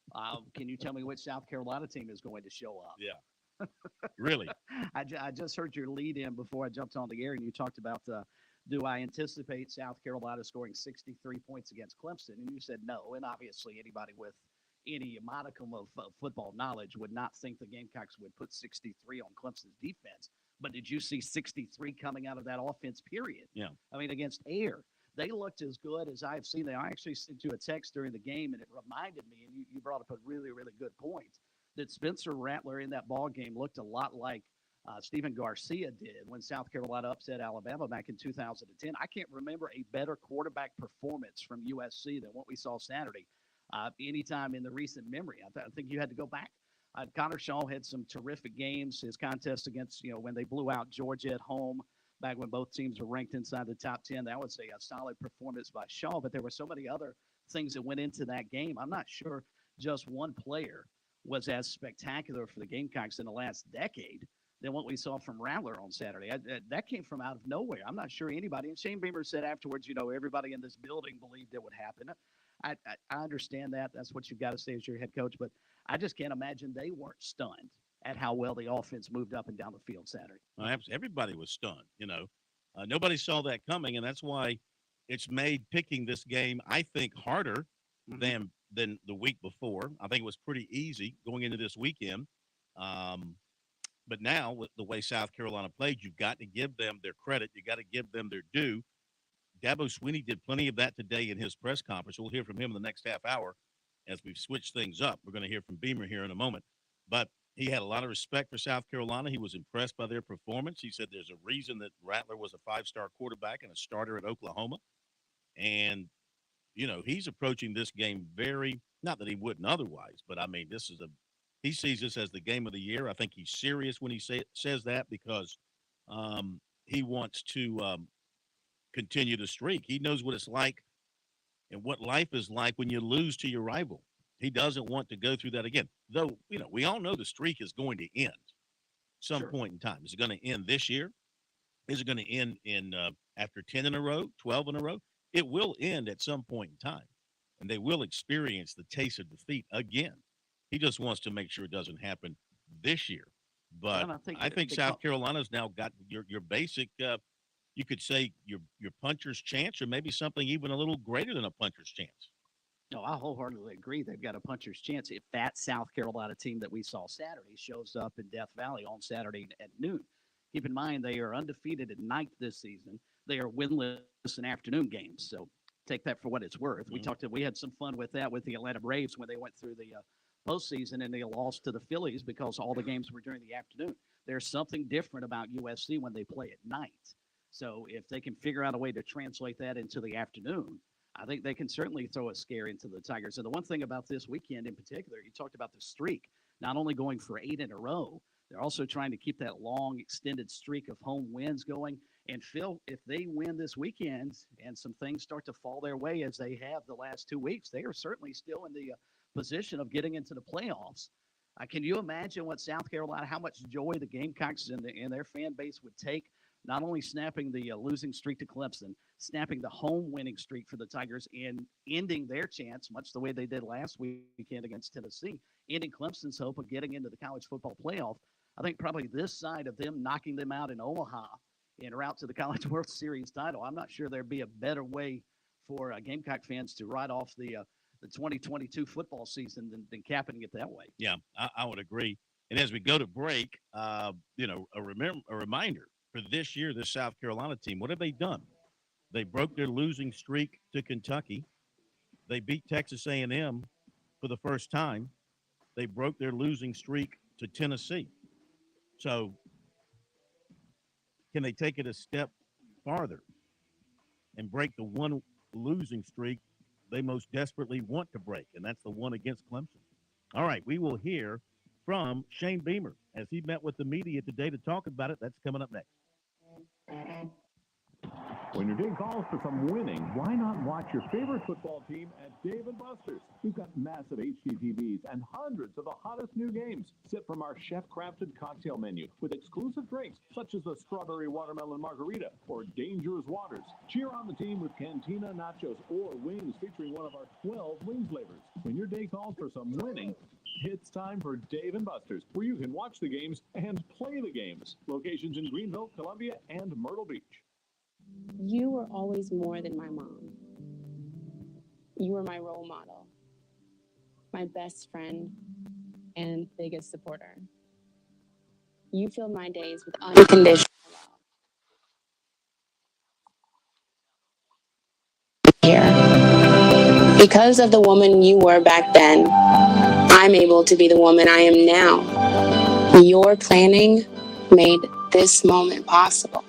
Can you tell me which South Carolina team is going to show up? Yeah. Really? I just heard your lead in before I jumped on the air, and you talked about do I anticipate South Carolina scoring 63 points against Clemson? And you said no. And obviously, anybody with any modicum of football knowledge would not think the Gamecocks would put 63 on Clemson's defense. But did you see 63 coming out of that offense, period? Yeah. I mean, against Air, they looked as good as I've seen them. I actually sent you a text during the game, and it reminded me, and you brought up a really, really good point, that Spencer Rattler in that ball game looked a lot like Stephen Garcia did when South Carolina upset Alabama back in 2010. I can't remember a better quarterback performance from USC than what we saw Saturday anytime in the recent memory. I think you had to go back. Connor Shaw had some terrific games. His contest against, when they blew out Georgia at home back when both teams were ranked inside the top 10, that was a solid performance by Shaw. But there were so many other things that went into that game. I'm not sure just one player was as spectacular for the Gamecocks in the last decade than what we saw from Rattler on Saturday. That came from out of nowhere. I'm not sure anybody. And Shane Beamer said afterwards, everybody in this building believed it would happen. I understand that. That's what you've got to say as your head coach. But I just can't imagine they weren't stunned at how well the offense moved up and down the field Saturday. Everybody was stunned. Nobody saw that coming, and that's why it's made picking this game, I think, harder than the week before. I think it was pretty easy going into this weekend. But now, with the way South Carolina played, you've got to give them their credit. You got to give them their due. Dabo Swinney did plenty of that today in his press conference. We'll hear from him in the next half hour as we've switched things up. We're going to hear from Beamer here in a moment. But he had a lot of respect for South Carolina. He was impressed by their performance. He said there's a reason that Rattler was a five-star quarterback and a starter at Oklahoma. And, he's approaching this game not that he wouldn't otherwise, but I mean, he sees this as the game of the year. I think he's serious when he says that because he wants to continue the streak. He knows what it's like and what life is like when you lose to your rival. He doesn't want to go through that again. Though, we all know the streak is going to end some point in time. Is it going to end this year? Is it going to end after 10 in a row, 12 in a row? It will end at some point in time, and they will experience the taste of defeat again. He just wants to make sure it doesn't happen this year. But I think South Carolina's now got your basic, you could say your puncher's chance, or maybe something even a little greater than a puncher's chance. No, I wholeheartedly agree. They've got a puncher's chance if that South Carolina team that we saw Saturday shows up in Death Valley on Saturday at noon. Keep in mind, they are undefeated at night this season. They are winless in afternoon games. So take that for what it's worth. We had some fun with that with the Atlanta Braves when they went through the postseason and they lost to the Phillies because all the games were during the afternoon. There's something different about USC when they play at night. So if they can figure out a way to translate that into the afternoon, I think they can certainly throw a scare into the Tigers. And the one thing about this weekend in particular, you talked about the streak, not only going for 8 in a row, they're also trying to keep that long extended streak of home wins going. And Phil, if they win this weekend and some things start to fall their way as they have the last 2 weeks, they are certainly still in the position of getting into the playoffs. Can you imagine what South Carolina, how much joy the Gamecocks and their fan base would take, not only snapping the losing streak to Clemson, snapping the home winning streak for the Tigers, and ending their chance, much the way they did last weekend against Tennessee, ending Clemson's hope of getting into the college football playoff. I think probably this side of them knocking them out in Omaha en route to the College World Series title, I'm not sure there'd be a better way for Gamecock fans to ride off the 2022 football season than capping it that way. Yeah, I would agree. And as we go to break, a reminder for this year, this South Carolina team, what have they done? They broke their losing streak to Kentucky. They beat Texas A&M for the first time. They broke their losing streak to Tennessee. So can they take it a step farther and break the one losing streak they most desperately want to break, and that's the one against Clemson? All right, we will hear from Shane Beamer as he met with the media today to talk about it. That's coming up next. When your day calls for some winning, why not watch your favorite football team at Dave & Buster's? We've got massive HD TVs and hundreds of the hottest new games. Sip from our chef-crafted cocktail menu with exclusive drinks such as the Strawberry Watermelon Margarita or Dangerous Waters. Cheer on the team with Cantina Nachos or wings featuring one of our 12 wing flavors. When your day calls for some winning, it's time for Dave & Buster's, where you can watch the games and play the games. Locations in Greenville, Columbia, and Myrtle Beach. You were always more than my mom. You were my role model, my best friend, and biggest supporter. You filled my days with unconditional love. Here. Because of the woman you were back then, I'm able to be the woman I am now. Your planning made this moment possible.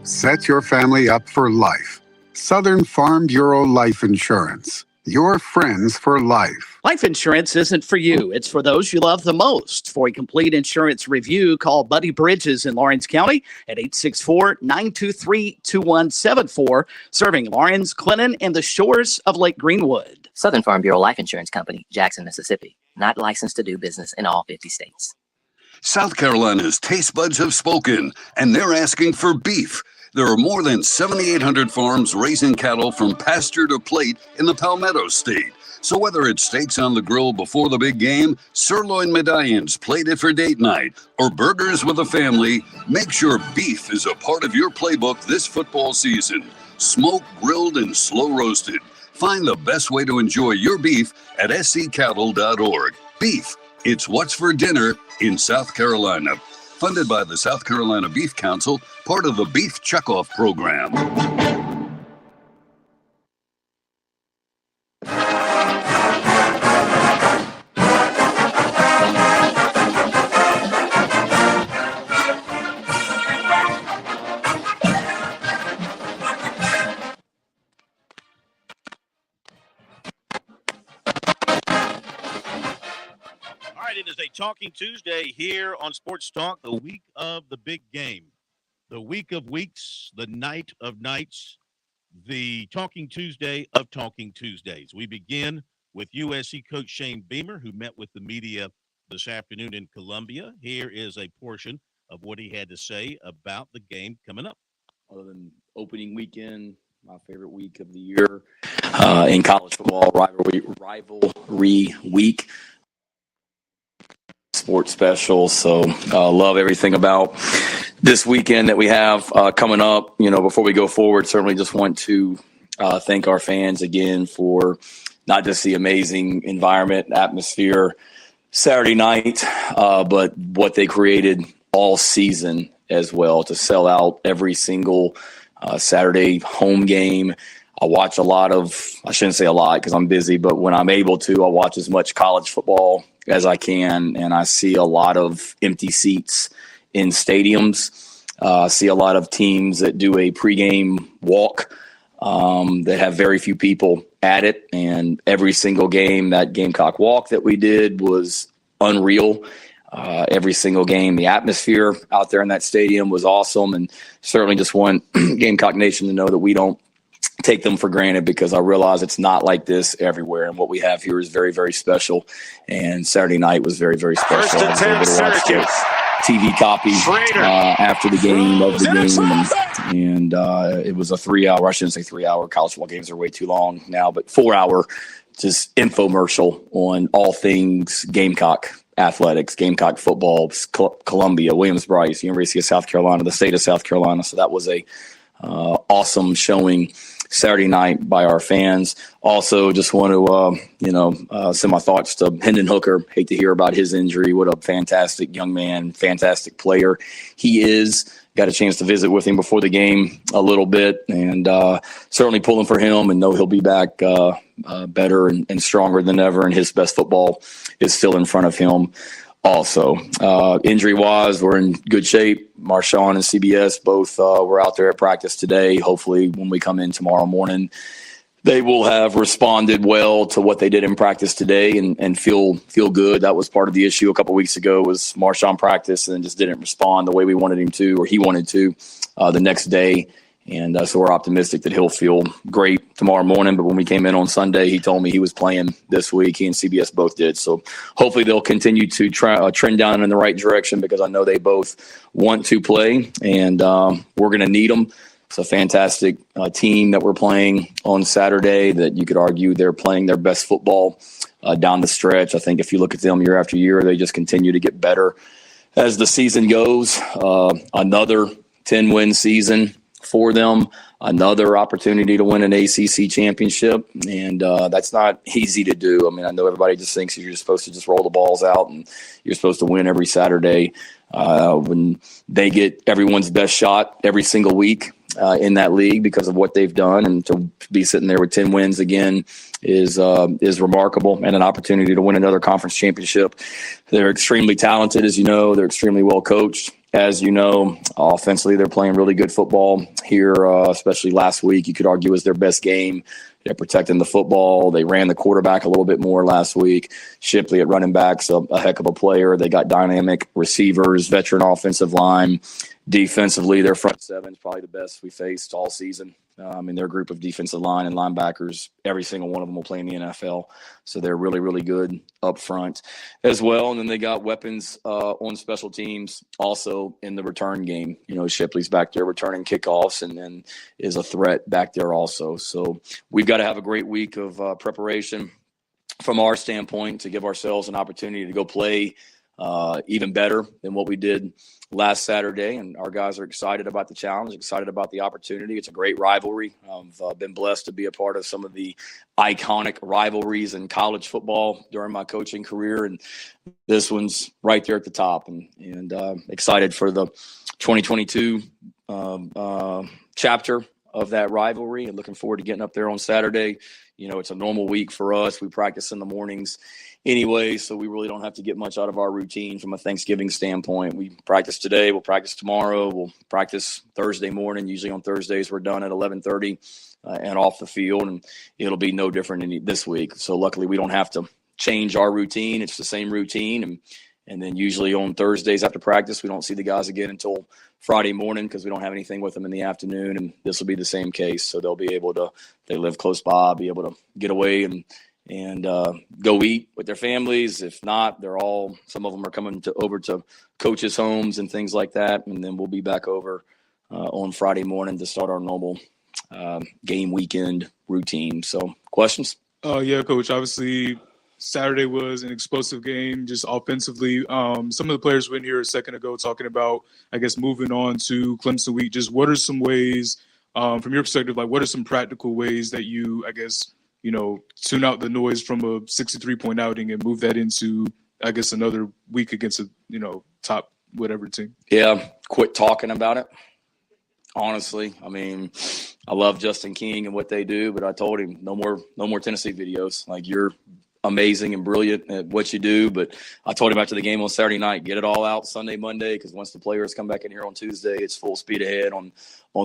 Set your family up for life. Southern Farm Bureau Life Insurance. Your friends for life. Life insurance isn't for you. It's for those you love the most. For a complete insurance review, call Buddy Bridges in Lawrence County at 864-923-2174, serving Lawrence, Clinton, and the shores of Lake Greenwood. Southern Farm Bureau Life Insurance Company, Jackson, Mississippi. Not licensed to do business in all 50 states. South Carolina's taste buds have spoken, and they're asking for beef. There are more than 7,800 farms raising cattle from pasture to plate in the Palmetto State. So whether it's steaks on the grill before the big game, sirloin medallions plated for date night, or burgers with a family, make sure beef is a part of your playbook this football season. Smoked, grilled, and slow roasted. Find the best way to enjoy your beef at scattle.org. Beef, it's what's for dinner in South Carolina. Funded by the South Carolina Beef Council, part of the Beef Checkoff program. It is a Talking Tuesday here on Sports Talk, the week of the big game, the week of weeks, the night of nights, the Talking Tuesday of Talking Tuesdays. We begin with USC coach Shane Beamer, who met with the media this afternoon in Columbia. Here is a portion of what he had to say about the game coming up. Other than opening weekend, my favorite week of the year in college football, rivalry week. Sports special. So love everything about this weekend that we have coming up. You know, before we go forward, certainly just want to thank our fans again for not just the amazing environment, atmosphere Saturday night, but what they created all season as well to sell out every single Saturday home game. I watch a lot of, I shouldn't say a lot because I'm busy, but when I'm able to, I watch as much college football as I can, and I see a lot of empty seats in stadiums. I see a lot of teams that do a pregame walk that have very few people at it, and every single game, that Gamecock walk that we did was unreal. Every single game, the atmosphere out there in that stadium was awesome, and certainly just want Gamecock Nation to know that we don't take them for granted because I realize it's not like this everywhere. And what we have here is very, very special. And Saturday night was very, very special. I was able to watch the TV copy after the game, of the game. And it was a 3-hour, I shouldn't say 3-hour, college football games are way too long now, but 4-hour just infomercial on all things Gamecock athletics, Gamecock football, Columbia, Williams-Brice, University of South Carolina, the state of South Carolina. So that was a awesome showing Saturday night by our fans. Also, just want to, send my thoughts to Hendon Hooker. Hate to hear about his injury. What a fantastic young man, fantastic player he is. Got a chance to visit with him before the game a little bit, and certainly pulling for him and know he'll be back better and stronger than ever, and his best football is still in front of him. Also, injury-wise, we're in good shape. Marshawn and CBS both were out there at practice today. Hopefully, when we come in tomorrow morning, they will have responded well to what they did in practice today and feel good. That was part of the issue a couple weeks ago was Marshawn practice and just didn't respond the way we wanted him to, or he wanted to the next day. And so we're optimistic that he'll feel great tomorrow morning. But when we came in on Sunday, he told me he was playing this week. He and CBS both did. So hopefully they'll continue to trend down in the right direction because I know they both want to play, and we're going to need them. It's a fantastic team that we're playing on Saturday that you could argue they're playing their best football down the stretch. I think if you look at them year after year, they just continue to get better as the season goes. Another 10-win season for them, another opportunity to win an ACC championship. And that's not easy to do. I mean, I know everybody just thinks you're supposed to just roll the balls out and you're supposed to win every Saturday. When they get everyone's best shot every single week in that league because of what they've done, and to be sitting there with 10 wins again is remarkable, and an opportunity to win another conference championship. They're extremely talented, as you know. They're extremely well coached. As you know, offensively, they're playing really good football here, especially last week. You could argue was their best game. They're protecting the football. They ran the quarterback a little bit more last week. Shipley at running back's a heck of a player. They got dynamic receivers, veteran offensive line. Defensively, their front seven is probably the best we faced all season. In their group of defensive line and linebackers, every single one of them will play in the NFL. So they're really, really good up front as well. And then they got weapons on special teams also in the return game. You know, Shipley's back there returning kickoffs and then is a threat back there also. So we've got to have a great week of preparation from our standpoint to give ourselves an opportunity to go play even better than what we did last Saturday. And our guys are excited about the challenge, excited about the opportunity. It's a great rivalry. I've been blessed to be a part of some of the iconic rivalries in college football during my coaching career. And this one's right there at the top, and excited for the 2022 chapter of that rivalry, and looking forward to getting up there on Saturday. You know, it's a normal week for us. We practice in the mornings anyway, so we really don't have to get much out of our routine from a Thanksgiving standpoint. We practice today, we'll practice tomorrow, we'll practice Thursday morning. Usually on Thursdays we're done at 11:30 and off the field, and it'll be no different this week. So luckily we don't have to change our routine. It's the same routine, and then usually on Thursdays after practice we don't see the guys again until Friday morning because we don't have anything with them in the afternoon, and this will be the same case. So they'll be able to, they live close by, be able to get away and go eat with their families. If not, some of them are coming over to coaches' homes and things like that. And then we'll be back over on Friday morning to start our normal game weekend routine. So questions? Yeah, Coach, obviously Saturday was an explosive game, just offensively. Some of the players were in here a second ago talking about, I guess, moving on to Clemson week. Just what are some ways, from your perspective, like what are some practical ways that you, I guess, tune out the noise from a 63-point outing and move that into, I guess, another week against a, top whatever team? Yeah, Quit talking about it. Honestly, I mean, I love Justin King and what they do, but I told him no more Tennessee videos. Like, you're amazing and brilliant at what you do, but I told him after the game on Saturday night, get it all out Sunday, Monday, because once the players come back in here on Tuesday, it's full speed ahead on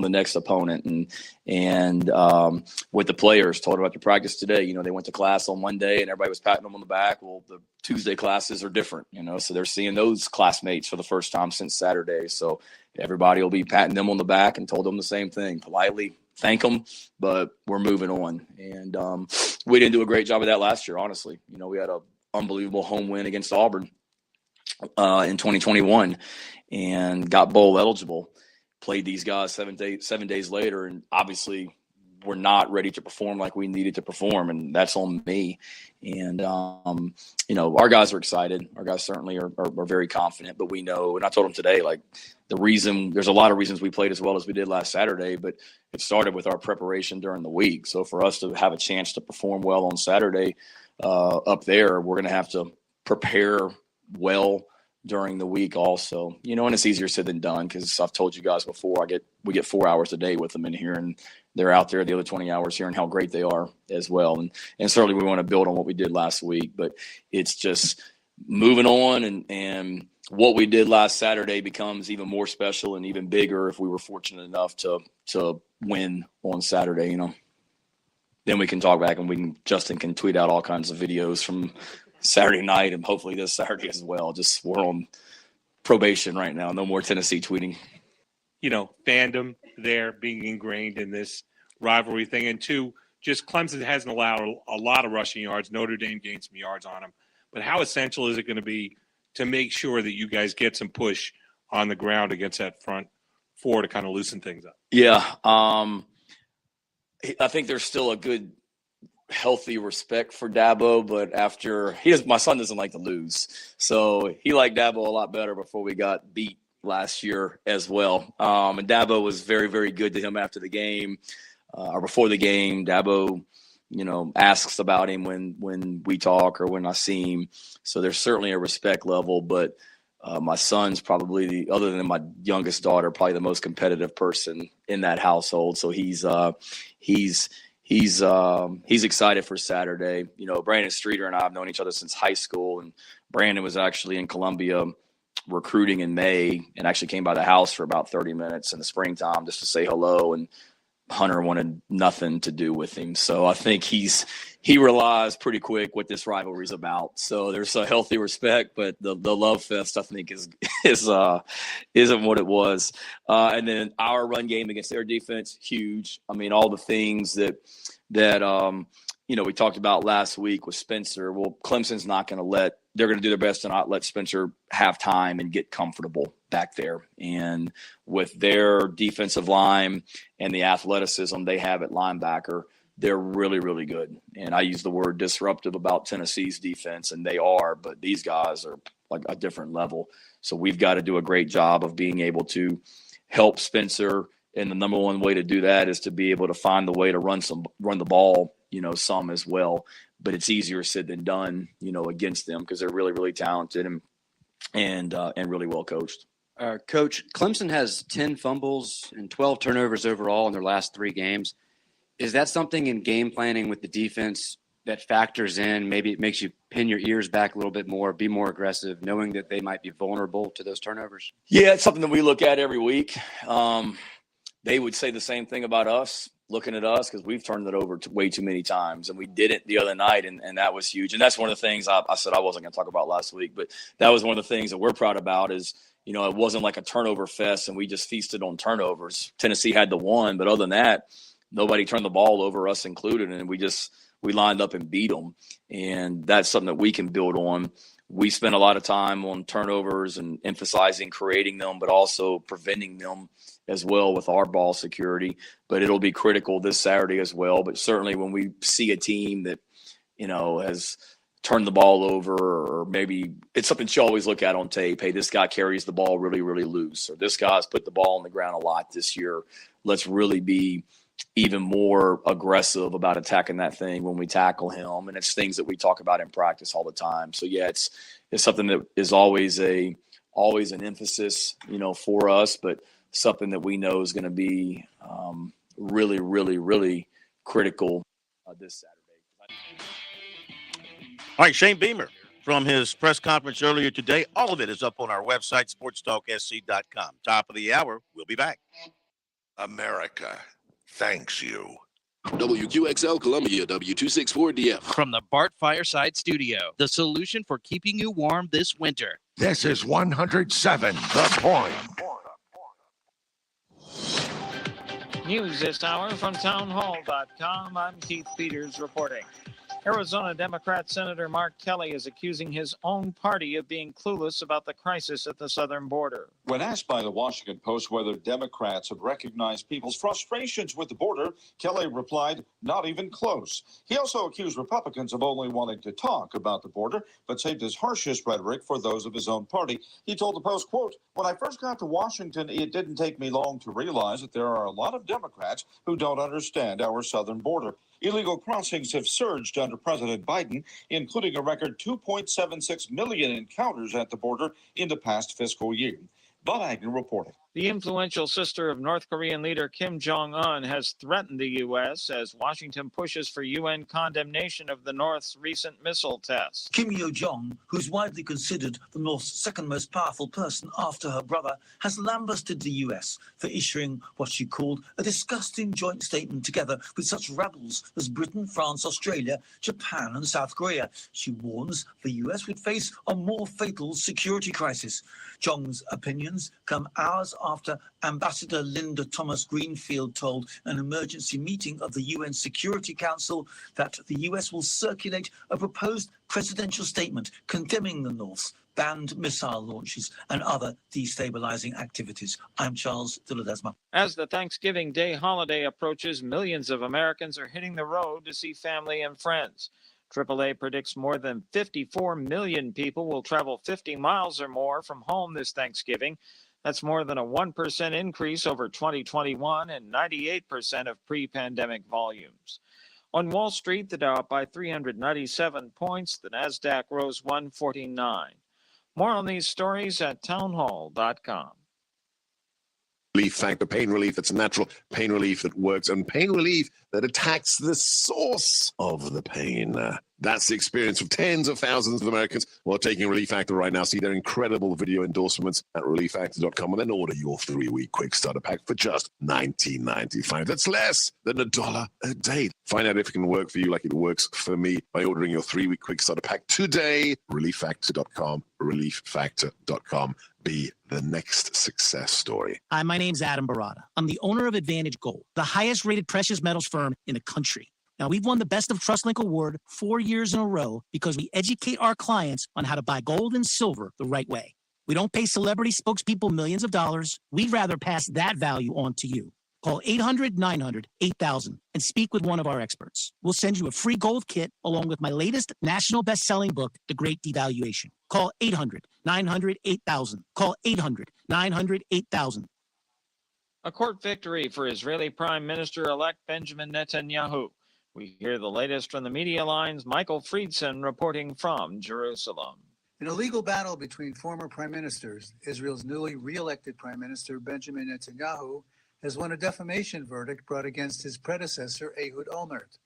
the next opponent. And with the players, told about the practice today, they went to class on Monday and everybody was patting them on the back. Well, the Tuesday classes are different, so they're seeing those classmates for the first time since Saturday. So everybody will be patting them on the back, and told them the same thing, politely, thank them, but we're moving on. And we didn't do a great job of that last year, honestly. We had an unbelievable home win against Auburn in 2021 and got bowl eligible. Played these guys 7 days later, and obviously we're not ready to perform like we needed to perform, and that's on me. And our guys are excited. Our guys certainly are very confident, but we know, and I told them today, like, there's a lot of reasons we played as well as we did last Saturday, but it started with our preparation during the week. So for us to have a chance to perform well on Saturday up there, we're going to have to prepare well during the week also, and it's easier said than done, because I've told you guys before, we get 4 hours a day with them in here, and they're out there the other 20 hours here, and how great they are as well. And certainly we want to build on what we did last week, but it's just moving on, and what we did last Saturday becomes even more special and even bigger if we were fortunate enough to win on Saturday. Then we can talk back, and Justin can tweet out all kinds of videos from Saturday night, and hopefully this Saturday as well. Just, we're on probation right now. No more Tennessee tweeting. Fandom there being ingrained in this rivalry thing. And two, just Clemson hasn't allowed a lot of rushing yards. Notre Dame gained some yards on them. But how essential is it going to be to make sure that you guys get some push on the ground against that front four to kind of loosen things up? Yeah. I think there's still a good, healthy respect for Dabo, but my son doesn't like to lose. So he liked Dabo a lot better before we got beat last year as well. And Dabo was very, very good to him after the game or before the game. Dabo, asks about him when we talk or when I see him. So there's certainly a respect level, but my son's probably other than my youngest daughter, probably the most competitive person in that household. So he's excited for Saturday. Brandon Streeter and I have known each other since high school, and Brandon was actually in Columbia recruiting in May and actually came by the house for about 30 minutes in the springtime just to say hello. And Hunter wanted nothing to do with him. So I think he realized pretty quick what this rivalry is about. So there's a healthy respect, but the love fest, I think, isn't what it was. And then our run game against their defense, huge. I mean, all the things that we talked about last week with Spencer. Well, Clemson's not going to they're going to do their best to not let Spencer have time and get comfortable back there. And with their defensive line and the athleticism they have at linebacker, they're really, really good. And I use the word disruptive about Tennessee's defense, and they are, but these guys are like a different level. So we've got to do a great job of being able to help Spencer. And the number one way to do that is to be able to find the way to run the ball, some as well. But it's easier said than done, against them, because they're really, really talented and really well coached. Coach, Clemson has 10 fumbles and 12 turnovers overall in their last 3 games. Is that something in game planning with the defense that factors in? Maybe it makes you pin your ears back a little bit more, be more aggressive, knowing that they might be vulnerable to those turnovers? Yeah, it's something that we look at every week. They would say the same thing about us, looking at us, because we've turned it over way too many times, and we did it the other night, and that was huge. And that's one of the things I said I wasn't going to talk about last week, but that was one of the things that we're proud about is, it wasn't like a turnover fest and we just feasted on turnovers. Tennessee had the one, but other than that, nobody turned the ball over, us included, and we lined up and beat them. And that's something that we can build on. We spent a lot of time on turnovers and emphasizing creating them, but also preventing them as well with our ball security. But it'll be critical this Saturday as well. But certainly when we see a team that, has turned the ball over, or maybe it's something you always look at on tape. Hey, this guy carries the ball really, really loose, or this guy's put the ball on the ground a lot this year. Let's really be even more aggressive about attacking that thing when we tackle him. And it's things that we talk about in practice all the time. So yeah, it's something that is always an emphasis, for us, but something that we know is going to be really, really, really critical this Saturday. All right, Shane Beamer from his press conference earlier today. All of it is up on our website, SportsTalkSC.com. Top of the hour. We'll be back. America thanks you. WQXL Columbia, W264DF. From the Bart Fireside Studio, the solution for keeping you warm this winter. This is 107 The Point. News this hour from townhall.com. I'm Keith Peters reporting. Arizona Democrat Senator Mark Kelly is accusing his own party of being clueless about the crisis at the southern border. When asked by the Washington Post whether Democrats have recognized people's frustrations with the border, Kelly replied, not even close. He also accused Republicans of only wanting to talk about the border, but saved his harshest rhetoric for those of his own party. He told the Post, quote, when I first got to Washington, it didn't take me long to realize that there are a lot of Democrats who don't understand our southern border. Illegal crossings have surged under President Biden, including a record 2.76 million encounters at the border in the past fiscal year. Bud Agnew reporting. The influential sister of North Korean leader Kim Jong-un has threatened the U.S. as Washington pushes for UN condemnation of the North's recent missile tests. Kim Yo-jong, who's widely considered the North's second most powerful person after her brother, has lambasted the U.S. for issuing what she called a disgusting joint statement together with such rebels as Britain, France, Australia, Japan and South Korea. She warns the U.S. would face a more fatal security crisis. Jong's opinions come hours after Ambassador Linda Thomas-Greenfield told an emergency meeting of the UN Security Council that the US will circulate a proposed presidential statement condemning the North's banned missile launches and other destabilizing activities. I'm Charles de Ledesma. As the Thanksgiving Day holiday approaches, millions of Americans are hitting the road to see family and friends. AAA predicts more than 54 million people will travel 50 miles or more from home this Thanksgiving. That's more than a 1% increase over 2021 and 98% of pre-pandemic volumes. On Wall Street, the Dow up by 397 points. The Nasdaq rose 149. More on these stories at townhall.com. Relief factor, pain relief that's natural, pain relief that works, and pain relief that attacks the source of the pain. That's the experience of tens of thousands of Americans who are taking Relief Factor right now. See their incredible video endorsements at relieffactor.com and then order your 3-week quick starter pack for just $19.95. That's less than $1 a day. Find out if it can work for you like it works for me by ordering your 3-week quick starter pack today. relieffactor.com, relieffactor.com. Be the next success story. Hi, my name's Adam Barada. I'm the owner of Advantage Gold, the highest rated precious metals firm in the country. Now, we've won the Best of TrustLink award 4 years in a row because we educate our clients on how to buy gold and silver the right way. We don't pay celebrity spokespeople millions of dollars. We'd rather pass that value on to you. Call 800-900-8000 and speak with one of our experts. We'll send you a free gold kit along with my latest national best-selling book, The Great Devaluation. Call 800-900-8000. Call 800-900-8000. A court victory for Israeli Prime Minister-elect Benjamin Netanyahu. We hear the latest from the media lines. Michael Friedson reporting from Jerusalem. In a legal battle between former prime ministers, Israel's newly re-elected Prime Minister Benjamin Netanyahu has won a defamation verdict brought against his predecessor, Ehud Olmert.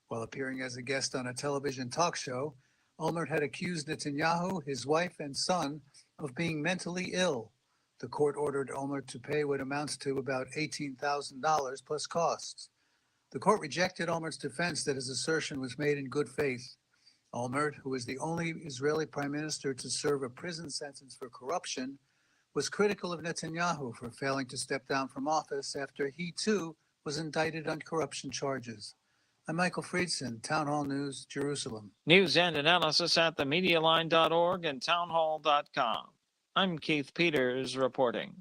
While appearing as a guest on a television talk show, Olmert had accused Netanyahu, his wife, and son of being mentally ill. The court ordered Olmert to pay what amounts to about $18,000 plus costs. The court rejected Olmert's defense that his assertion was made in good faith. Olmert, who is the only Israeli prime minister to serve a prison sentence for corruption, was critical of Netanyahu for failing to step down from office after he, too, was indicted on corruption charges. I'm Michael Friedson, Town Hall News, Jerusalem. News and analysis at themedialine.org and townhall.com. I'm Keith Peters reporting.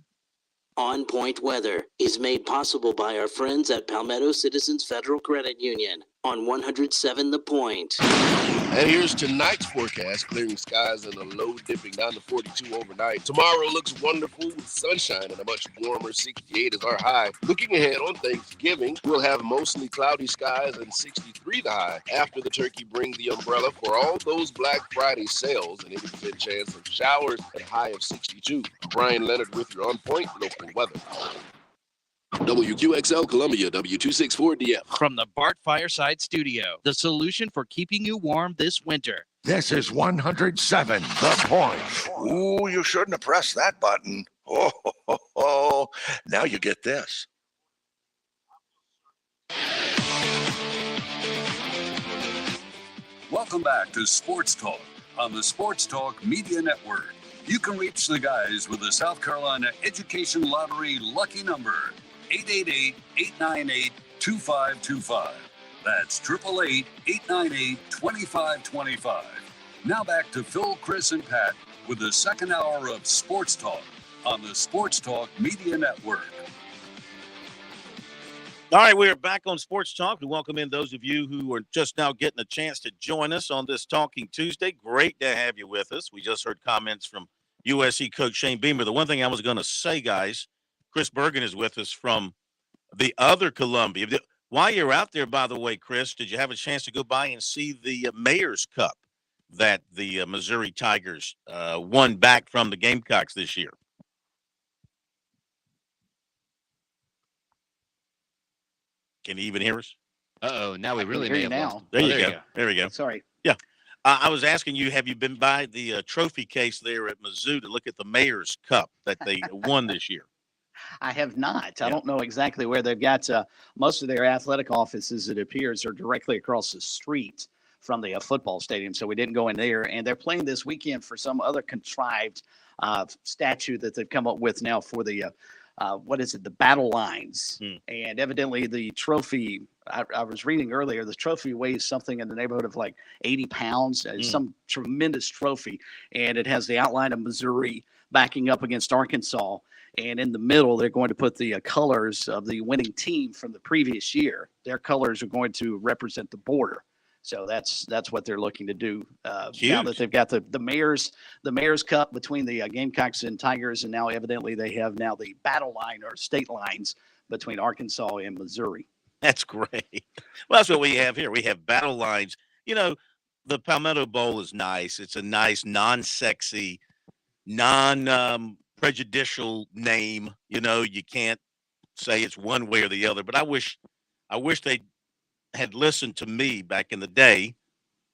On Point Weather is made possible by our friends at Palmetto Citizens Federal Credit Union on 107 The Point. And here's tonight's forecast. Clearing skies and a low dipping down to 42 overnight. Tomorrow looks wonderful with sunshine and a much warmer 68 is our high. Looking ahead on Thanksgiving, we'll have mostly cloudy skies and 63 the high. After the turkey, bring the umbrella for all those Black Friday sales and 80% chance of showers at a high of 62. Brian Leonard with your On Point local weather. WQXL Columbia, W264DF. From the Bart Fireside Studio, the solution for keeping you warm this winter. This is 107 The Point. Ooh, you shouldn't have pressed that button. Oh, now you get this. Welcome back to Sports Talk on the Sports Talk Media Network. You can reach the guys with the South Carolina Education Lottery lucky number 888-898-2525. That's 888-898-2525. Now back to Phil, Chris, and Pat with the second hour of Sports Talk on the Sports Talk Media Network. All right, we are back on Sports Talk. We welcome in those of you who are just now getting a chance to join us on this Talking Tuesday. Great to have you with us. We just heard comments from USC coach Shane Beamer. The one thing I was going to say, guys, Chris Bergen is with us from the other Columbia. While you're out there, by the way, Chris, did you have a chance to go by and see the Mayor's Cup that the Missouri Tigers won back from the Gamecocks this year? Can you even hear us? Uh-oh, now we really hear may you have now. lost. There Oh, you go. There we go. Sorry. Yeah. I was asking you, have you been by the trophy case there at Mizzou to look at the Mayor's Cup that they won this year? I have not. I don't know exactly where they've got most of their athletic offices, it appears, are directly across the street from the football stadium. So we didn't go in there. And they're playing this weekend for some other contrived statue that they've come up with now for the the battle lines. And evidently the trophy, I was reading earlier, the trophy weighs something in the neighborhood of like 80 pounds. Some tremendous trophy. And it has the outline of Missouri backing up against Arkansas. And in the middle, they're going to put the colors of the winning team from the previous year. Their colors are going to represent the border. So that's what they're looking to do now that they've got the Mayor's Cup between the Gamecocks and Tigers, and now evidently they have now the battle line or state lines between Arkansas and Missouri. That's great. Well, that's what we have here. We have battle lines. You know, the Palmetto Bowl is nice. It's a nice, non-sexy, non-prejudicial name. You know, you can't say it's one way or the other. But I wish they had listened to me back in the day,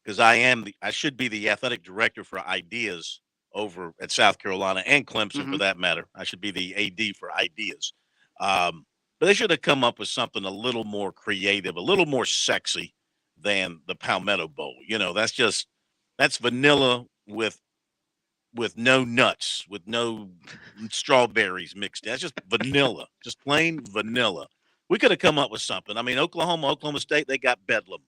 because I should be the athletic director for ideas over at South Carolina and Clemson for that matter. I should be the AD for ideas. But they should have come up with something a little more creative, a little more sexy than the Palmetto Bowl. You know, that's vanilla with no nuts, with no strawberries mixed in. That's just vanilla, just plain vanilla. We could have come up with something. I mean, Oklahoma State, they got Bedlam.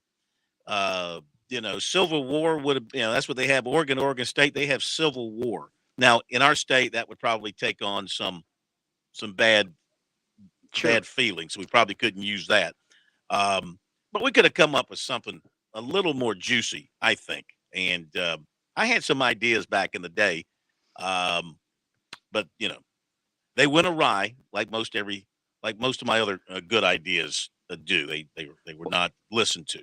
Civil War would have, that's what they have. Oregon State, they have Civil War. Now, in our state, that would probably take on some bad feelings. We probably couldn't use that. But we could have come up with something a little more juicy, I think. And I had some ideas back in the day. But, they went awry like most of my other good ideas do. They were not listened to.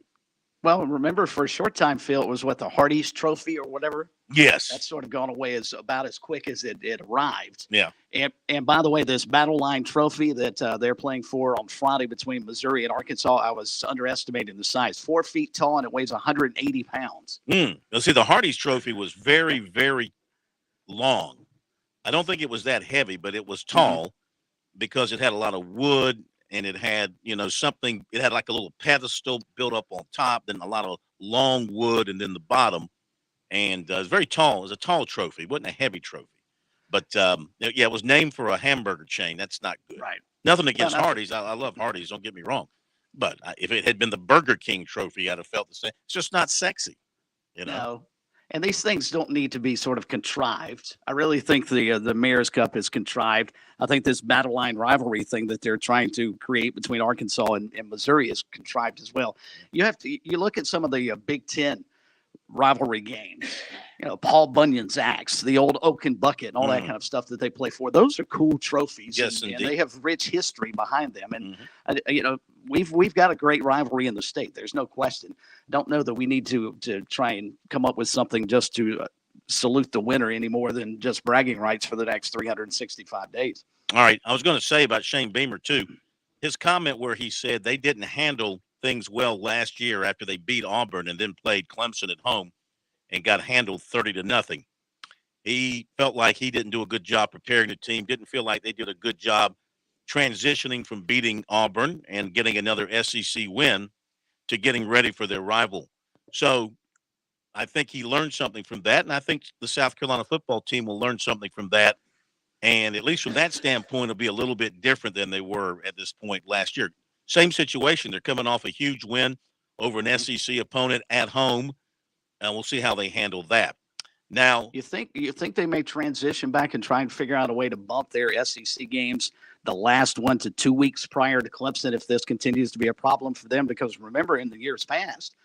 Well, remember for a short time, Phil, it was the Hardee's Trophy or whatever. Yes, that's sort of gone away about as quick as it arrived. Yeah, and by the way, this battle line trophy that they're playing for on Friday between Missouri and Arkansas, I was underestimating the size. 4 feet tall and it weighs 180 pounds. Now, see, the Hardee's Trophy was very, very long. I don't think it was that heavy, but it was tall because it had a lot of wood. And it had, something, it had like a little pedestal built up on top, then a lot of long wood, and then the bottom. And it was very tall. It was a tall trophy. It wasn't a heavy trophy. But, it was named for a hamburger chain. That's not good. Right. Nothing against Hardee's. I love Hardee's. Don't get me wrong. But if it had been the Burger King trophy, I'd have felt the same. It's just not sexy, No. And these things don't need to be sort of contrived. I really think the Mayor's Cup is contrived. I think this battle line rivalry thing that they're trying to create between Arkansas and Missouri is contrived as well. You look at some of the Big Ten rivalry games, Paul Bunyan's axe, the old Oaken bucket, and all that kind of stuff that they play for. Those are cool trophies. Yes, and indeed. They have rich history behind them. And, we've got a great rivalry in the state. There's no question. Don't know that we need to try and come up with something just to salute the winner any more than just bragging rights for the next 365 days. All right. I was going to say about Shane Beamer, too. His comment where he said they didn't handle things well last year after they beat Auburn and then played Clemson at home and got handled 30-0. He felt like he didn't do a good job preparing the team, didn't feel like they did a good job transitioning from beating Auburn and getting another SEC win to getting ready for their rival. So I think he learned something from that, and I think the South Carolina football team will learn something from that And at least from that standpoint, it'll be a little bit different than they were at this point last year. Same situation. They're coming off a huge win over an SEC opponent at home, and we'll see how they handle that. Now, you think they may transition back and try and figure out a way to bump their SEC games, the last 1 to 2 weeks prior to Clemson, if this continues to be a problem for them? Because remember, in the years past,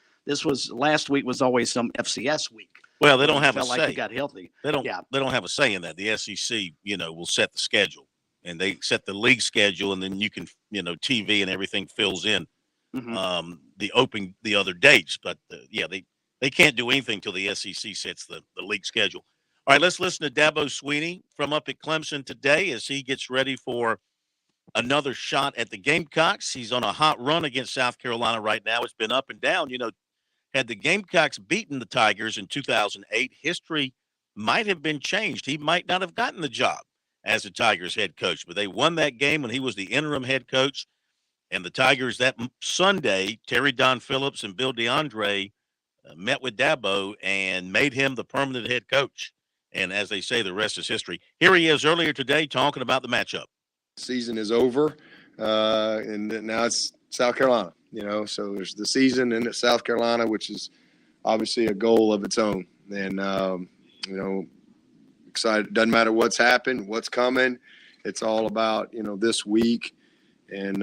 last week was always some FCS week. Well, they don't have a felt say. like it got healthy. They don't have a say in that. The SEC, will set the schedule, and they set the league schedule, and then you can, TV and everything fills in the other dates. But they can't do anything till the SEC sets the league schedule. All right, let's listen to Dabo Swinney from up at Clemson today as he gets ready for another shot at the Gamecocks. He's on a hot run against South Carolina right now. It's been up and down. Had the Gamecocks beaten the Tigers in 2008, history might have been changed. He might not have gotten the job as the Tigers head coach, but they won that game when he was the interim head coach. And the Tigers that Sunday, Terry Don Phillips and Bill DeAndre met with Dabo and made him the permanent head coach. And as they say, the rest is history. Here he is earlier today talking about the matchup. Season is over, and now it's South Carolina. So there's the season in South Carolina, which is obviously a goal of its own. And, excited. Doesn't matter what's happened, what's coming. It's all about, this week and,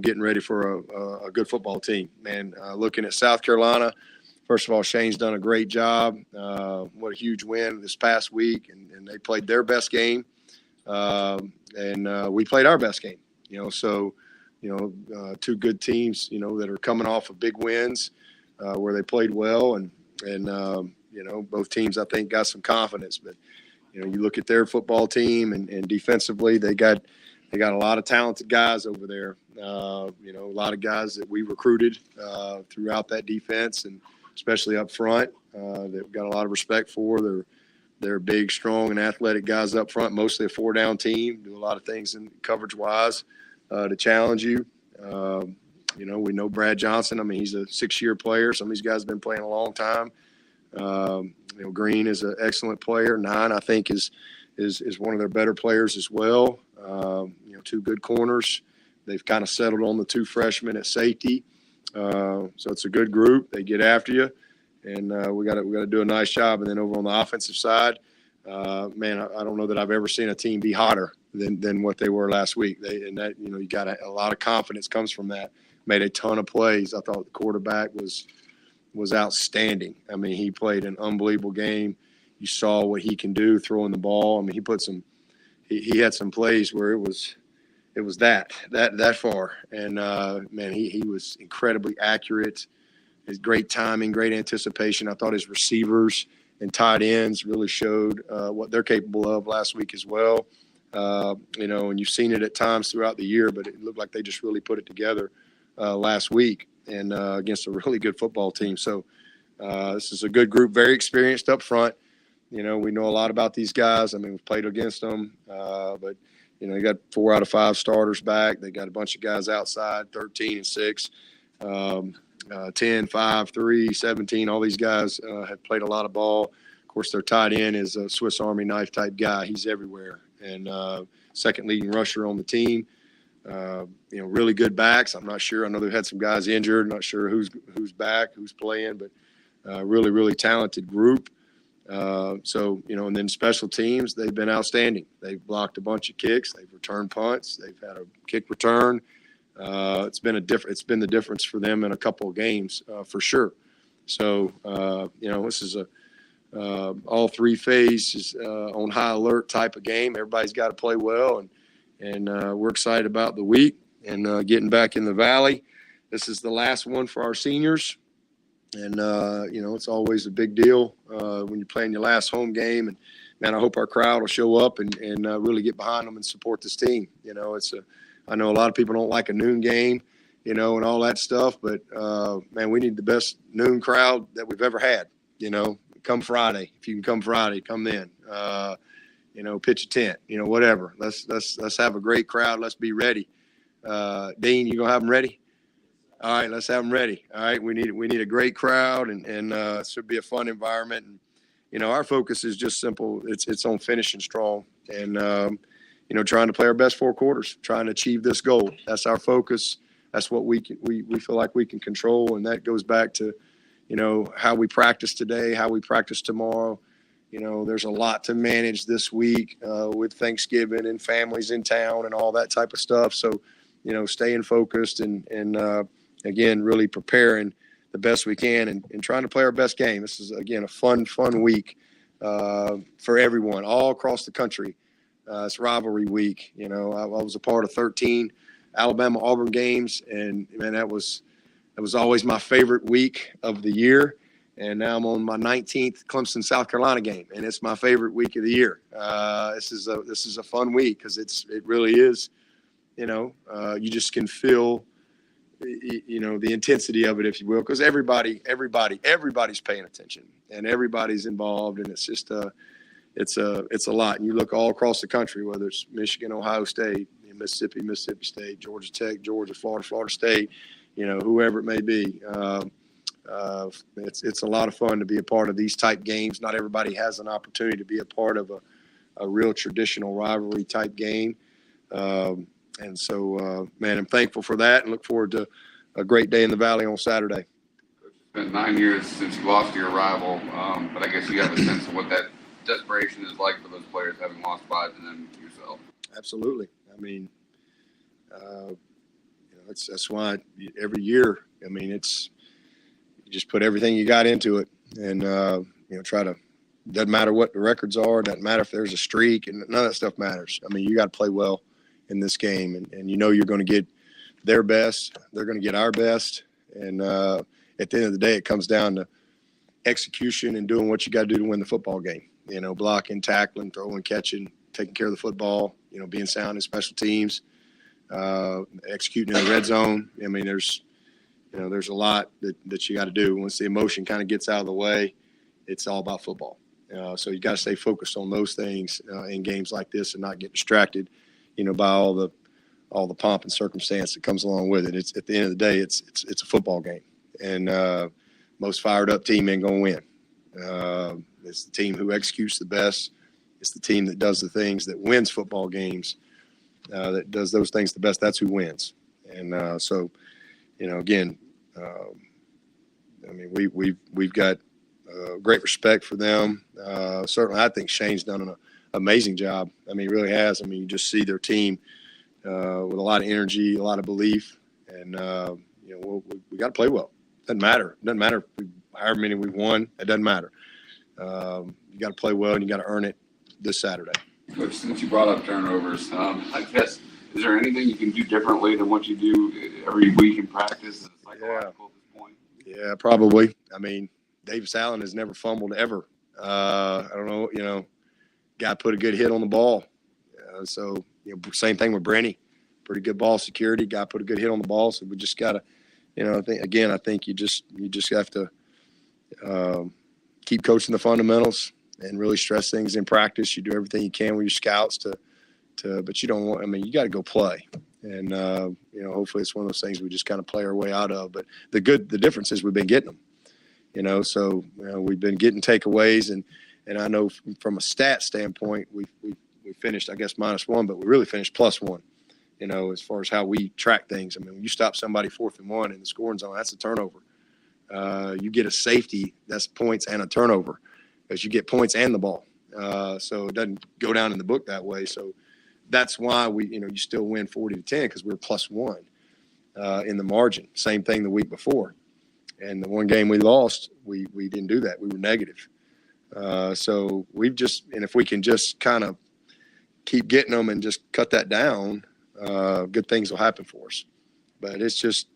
getting ready for a good football team. Man, looking at South Carolina, first of all, Shane's done a great job. What a huge win this past week. And they played their best game. And we played our best game, so two good teams, that are coming off of big wins where they played well. And both teams, I think, got some confidence. But, you look at their football team and defensively, they got a lot of talented guys over there. A lot of guys that we recruited throughout that defense, and especially up front that we've got a lot of respect for. They're big, strong, and athletic guys up front, mostly a four-down team, do a lot of things in coverage-wise to challenge you. We know Brad Johnson. I mean, he's a 6-year player. Some of these guys have been playing a long time. Green is an excellent player. 9, I think, is one of their better players as well. Two good corners. They've kind of settled on the 2 freshmen at safety. So it's a good group. They get after you. And we got to do a nice job. And then over on the offensive side, man, I don't know that I've ever seen a team be hotter than what they were last week. You got a lot of confidence comes from that. Made a ton of plays. I thought the quarterback was outstanding. I mean, he played an unbelievable game. You saw what he can do throwing the ball. I mean, he had some plays where it was that far. And man, he was incredibly accurate. His great timing, great anticipation. I thought his receivers and tight ends really showed what they're capable of last week as well. And you've seen it at times throughout the year, but it looked like they just really put it together last week and against a really good football team. So this is a good group, very experienced up front. We know a lot about these guys. I mean, we've played against them, but you got 4 out of 5 starters back. They got a bunch of guys outside, 13 and 6. 10, 5, 3, 17. All these guys have played a lot of ball. Of course, their tight end is a Swiss Army knife type guy. He's everywhere. And second leading rusher on the team. Really good backs. I'm not sure. I know they've had some guys injured. I'm not sure who's back, who's playing, but really, really talented group. And then special teams, they've been outstanding. They've blocked a bunch of kicks. They've returned punts. They've had a kick return. It's been the difference for them in a couple of games for sure. So this is all 3 phases on high alert type of game. Everybody's got to play well, and we're excited about the week and getting back in the Valley. This is the last one for our seniors, and it's always a big deal when you're playing your last home game. And man, I hope our crowd will show up and really get behind them and support this team. I know a lot of people don't like a noon game, and all that stuff, but man, we need the best noon crowd that we've ever had. Come Friday, if you can come Friday, come then. Pitch a tent, whatever. Let's have a great crowd. Let's be ready. Dean, you gonna have them ready? All right, let's have them ready. All right, we need a great crowd, and it should be a fun environment. our focus is just simple. It's on finishing strong and, trying to play our best 4 quarters, trying to achieve this goal. That's our focus. That's what we feel like we can control. And that goes back to, how we practice today, how we practice tomorrow. There's a lot to manage this week with Thanksgiving and families in town and all that type of stuff. So, staying focused and again, really preparing the best we can and trying to play our best game. This is, again, a fun week for everyone all across the country. It's rivalry week. I was a part of 13 Alabama-Auburn games, and, man, that was always my favorite week of the year. And now I'm on my 19th Clemson-South Carolina game, and it's my favorite week of the year. This is a fun week because it really is, you just can feel, the intensity of it, if you will, because everybody's paying attention and everybody's involved, and it's just it's a lot. And you look all across the country, whether it's Michigan, Ohio State, Mississippi State, Georgia Tech, Georgia, Florida State, whoever it may be. It's a lot of fun to be a part of these type games. Not everybody has an opportunity to be a part of a real traditional rivalry type game. And so, man, I'm thankful for that and look forward to a great day in the Valley on Saturday. It's been 9 years since you lost to your rival, but I guess you have a sense of what that desperation is like for those players, having lost 5 to them yourself. Absolutely. I mean, that's why every year, you just put everything you got into it and, try to, doesn't matter what the records are, doesn't matter if there's a streak, and none of that stuff matters. I mean, you got to play well in this game, and you're going to get their best, they're going to get our best, and at the end of the day, it comes down to execution and doing what you got to do to win the football game. Blocking, tackling, throwing, catching, taking care of the football. Being sound in special teams, executing in the red zone. I mean, there's a lot that you got to do. Once the emotion kind of gets out of the way, it's all about football. So you got to stay focused on those things in games like this and not get distracted, by all the pomp and circumstance that comes along with it. It's at the end of the day, it's a football game, and most fired up team ain't gonna win. It's the team who executes the best. It's the team that does the things that wins football games, that does those things the best. That's who wins. And so, again, we've got great respect for them. Certainly, I think Shane's done an amazing job. I mean, he really has. I mean, you just see their team with a lot of energy, a lot of belief, and we got to play well. Doesn't matter. It doesn't matter however many we've won. It doesn't matter. You got to play well, and you got to earn it this Saturday. Coach, since you brought up turnovers, I guess, is there anything you can do differently than what you do every week in practice? Is it psychological at this point? Yeah, probably. I mean, Davis Allen has never fumbled ever. I don't know, guy put a good hit on the ball. So, same thing with Brenny. Pretty good ball security. Guy put a good hit on the ball. So we just got to, I think you just have to keep coaching the fundamentals and really stress things in practice. You do everything you can with your scouts but you don't want, you got to go play. And, hopefully it's one of those things we just kind of play our way out of. But the difference is we've been getting them, so we've been getting takeaways. And I know from a stat standpoint, we finished, I guess, -1, but we really finished +1, as far as how we track things. I mean, when you stop somebody 4th and 1 in the scoring zone, that's a turnover. You get a safety, that's points and a turnover, because you get points and the ball. So it doesn't go down in the book that way. So that's why you still win 40-10 because we're +1 in the margin. Same thing the week before. And the one game we lost, we didn't do that. We were negative. So and if we can just kind of keep getting them and just cut that down, good things will happen for us. But it's just,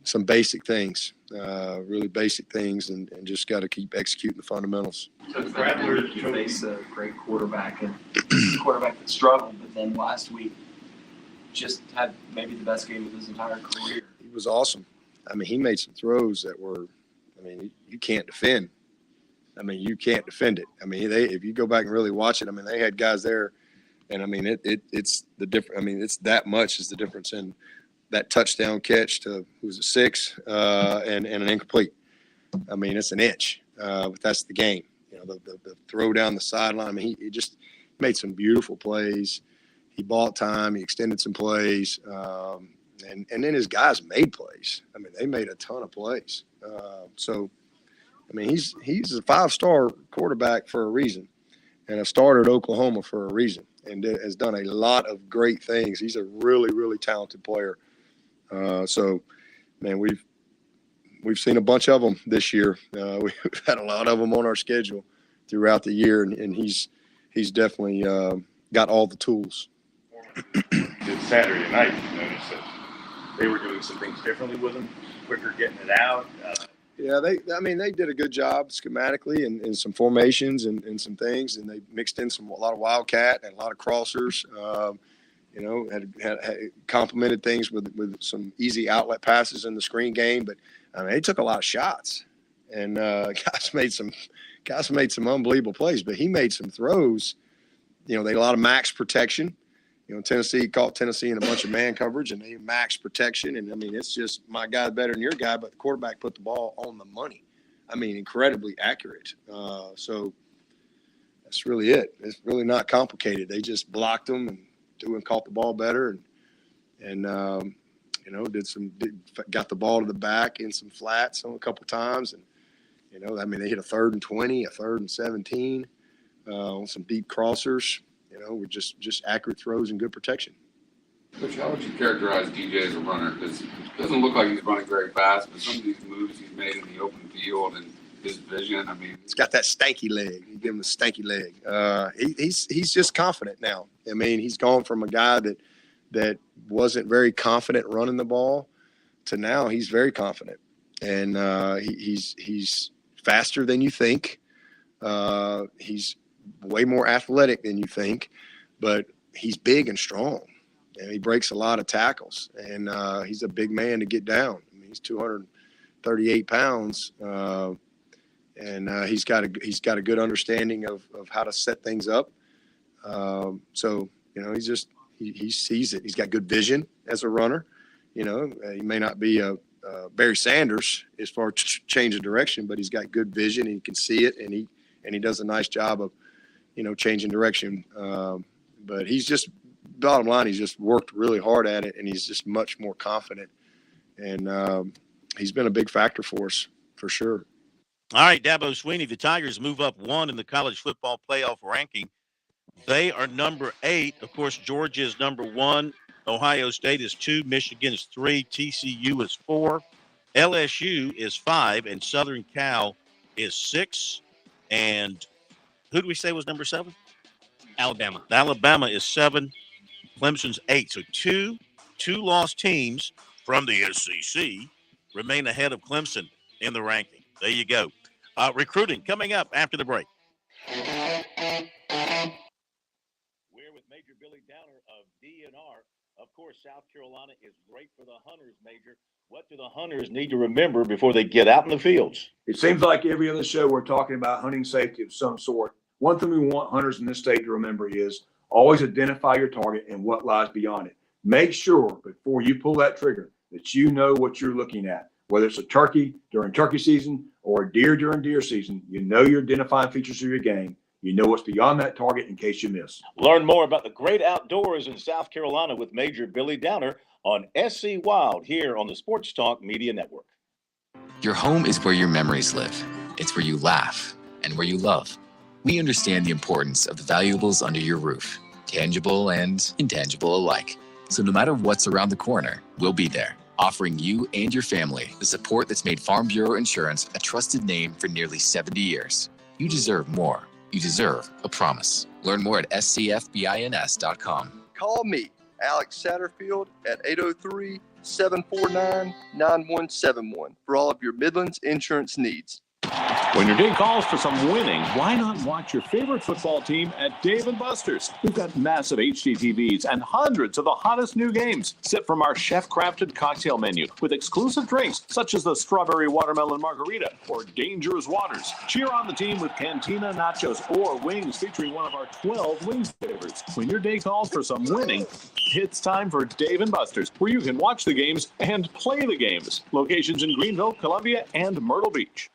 some basic things, really basic things, and just got to keep executing the fundamentals. So Rattler, you face a great quarterback, and a quarterback that struggled, but then last week just had maybe the best game of his entire career. He was awesome. I mean, he made some throws that were, you can't defend. You can't defend it. If you go back and really watch it, they had guys there, and it's the difference. It's that much is the difference in that touchdown catch to who was it, 6 and an incomplete. It's an inch. but that's the game. You know, the throw down the sideline. I mean, he just made some beautiful plays. He bought time. He extended some plays. And then his guys made plays. I mean, they made a ton of plays. So, I mean, he's a 5-star quarterback for a reason, and a starter at Oklahoma for a reason, and has done a lot of great things. He's a really, really talented player. So, man, we've seen a bunch of them this year. We've had a lot of them on our schedule throughout the year, and he's definitely got all the tools. Did Saturday night, you noticed that they were doing some things differently with him, quicker getting it out. Yeah, they did a good job schematically and some formations and some things, and they mixed in a lot of wildcat and a lot of crossers. Had complemented things with some easy outlet passes in the screen game, but I mean, they took a lot of shots, and guys made some unbelievable plays. But he made some throws. You know, they had a lot of max protection. You know, Tennessee caught Tennessee in a bunch of man coverage, and they max protection. And I mean, it's just my guy's better than your guy, but the quarterback put the ball on the money. I mean, incredibly accurate. So that's really it. It's really not complicated. They just blocked them and caught the ball better, and got the ball to the back in some flats a couple times, and they hit a 3rd and 20, a 3rd and 17 on some deep crossers. With just accurate throws and good protection. Coach, how would you characterize DJ as a runner? Because it doesn't look like he's running very fast, but some of these moves he's made in the open field and his vision, I mean, he's got that stanky leg. You give him the stanky leg. He's just confident now. I mean, he's gone from a guy that wasn't very confident running the ball to now he's very confident, and he's faster than you think. He's way more athletic than you think, but he's big and strong, and he breaks a lot of tackles, and he's a big man to get down. I mean, he's 238 pounds. And he's got a good understanding of how to set things up. So he sees it. He's got good vision as a runner. He may not be a Barry Sanders as far as change of direction, but he's got good vision. And he can see it, and he does a nice job of changing direction. But he's just, bottom line, he's just worked really hard at it, and he's just much more confident. And he's been a big factor for us for sure. All right, Dabo Swinney, the Tigers move up 1 in the college football playoff ranking. They are number 8. Of course, Georgia is number 1. Ohio State is 2. Michigan is 3. TCU is 4. LSU is 5. And Southern Cal is 6. And who do we say was number 7? Alabama. Alabama is 7. Clemson's 8. So two lost teams from the SEC remain ahead of Clemson in the ranking. There you go. Recruiting coming up after the break. We're with Major Billy Downer of DNR. Of course, South Carolina is great for the hunters, Major. What do the hunters need to remember before they get out in the fields? It seems like every other show we're talking about hunting safety of some sort. One thing we want hunters in this state to remember is always identify your target and what lies beyond it. Make sure before you pull that trigger that you know what you're looking at. Whether it's a turkey during turkey season or a deer during deer season, you know your identifying features of your game. You know what's beyond that target in case you miss. Learn more about the great outdoors in South Carolina with Major Billy Downer on SC Wild here on the Sports Talk Media Network. Your home is where your memories live. It's where you laugh and where you love. We understand the importance of the valuables under your roof, tangible and intangible alike. So no matter what's around the corner, we'll be there, offering you and your family the support that's made Farm Bureau Insurance a trusted name for nearly 70 years. You deserve more. You deserve a promise. Learn more at scfbins.com. Call me, Alex Satterfield, at 803-749-9171 for all of your Midlands insurance needs. When your day calls for some winning, why not watch your favorite football team at Dave & Buster's? We've got massive HD TVs and hundreds of the hottest new games. Sip from our chef-crafted cocktail menu with exclusive drinks such as the Strawberry Watermelon Margarita or Dangerous Waters. Cheer on the team with Cantina Nachos or wings featuring one of our 12 wings favorites. When your day calls for some winning, it's time for Dave & Buster's, where you can watch the games and play the games. Locations in Greenville, Columbia, and Myrtle Beach.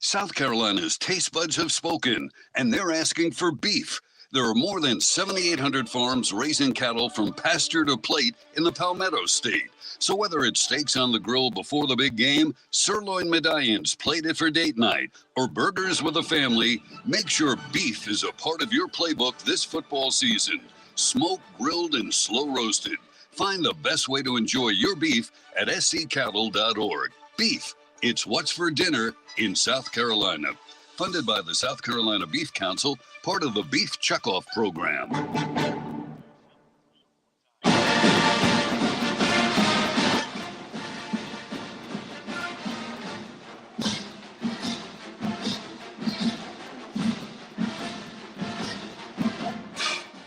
South Carolina's taste buds have spoken, and they're asking for beef. There are more than 7,800 farms raising cattle from pasture to plate in the Palmetto State. So whether it's steaks on the grill before the big game, sirloin medallions plated for date night, or burgers with a family, make sure beef is a part of your playbook this football season. Smoked, grilled, and slow roasted. Find the best way to enjoy your beef at sccattle.org. Beef, it's what's for dinner in South Carolina. Funded by the South Carolina Beef Council, part of the Beef Checkoff Program.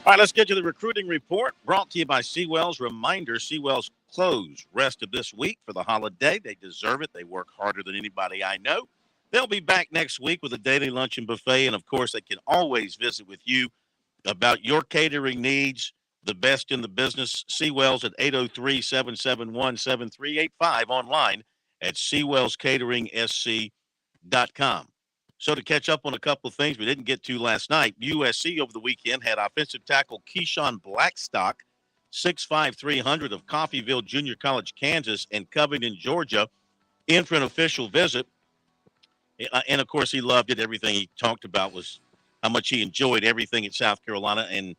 All right, let's get to the recruiting report brought to you by Seawell's. Reminder, Seawell's closed rest of this week for the holiday. They deserve it. They work harder than anybody I know. They'll be back next week with a daily lunch and buffet. And, of course, they can always visit with you about your catering needs, the best in the business. Seawell's at 803-771-7385, online at SeawellsCateringSC.com. So to catch up on a couple of things we didn't get to last night, USC over the weekend had offensive tackle Keyshawn Blackstock, 6'5", 300 of Coffeyville Junior College, Kansas, and Covington, Georgia, in for an official visit. And, of course, he loved it. Everything he talked about was how much he enjoyed everything at South Carolina. And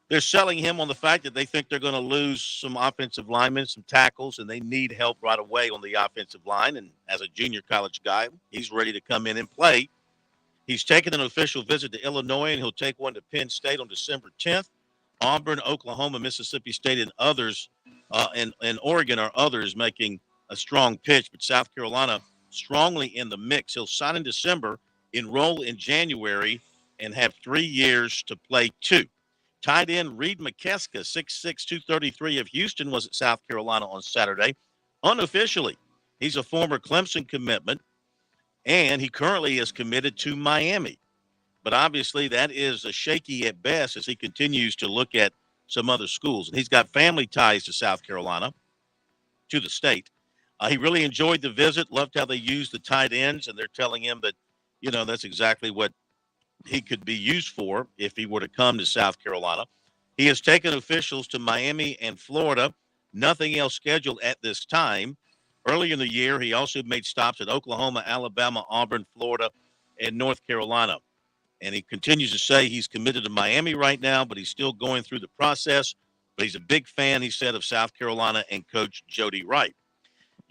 they're selling him on the fact that they think they're going to lose some offensive linemen, some tackles, and they need help right away on the offensive line. And as a junior college guy, he's ready to come in and play. He's taken an official visit to Illinois, and he'll take one to Penn State on December 10th. Auburn, Oklahoma, Mississippi State, and others, and Oregon are others making a strong pitch. But South Carolina strongly in the mix. He'll sign in December, enroll in January, and have 3 years to play 2. Tight end Reed McKeska, 6'6", 233 of Houston, was at South Carolina on Saturday. Unofficially, he's a former Clemson commitment, and he currently is committed to Miami. But obviously that is a shaky at best as he continues to look at some other schools. And he's got family ties to South Carolina, to the state. He really enjoyed the visit, loved how they used the tight ends, and they're telling him that, that's exactly what he could be used for if he were to come to South Carolina. He has taken officials to Miami and Florida, nothing else scheduled at this time. Early in the year, he also made stops at Oklahoma, Alabama, Auburn, Florida, and North Carolina. And he continues to say he's committed to Miami right now, but he's still going through the process. But he's a big fan, he said, of South Carolina and Coach Jody Wright.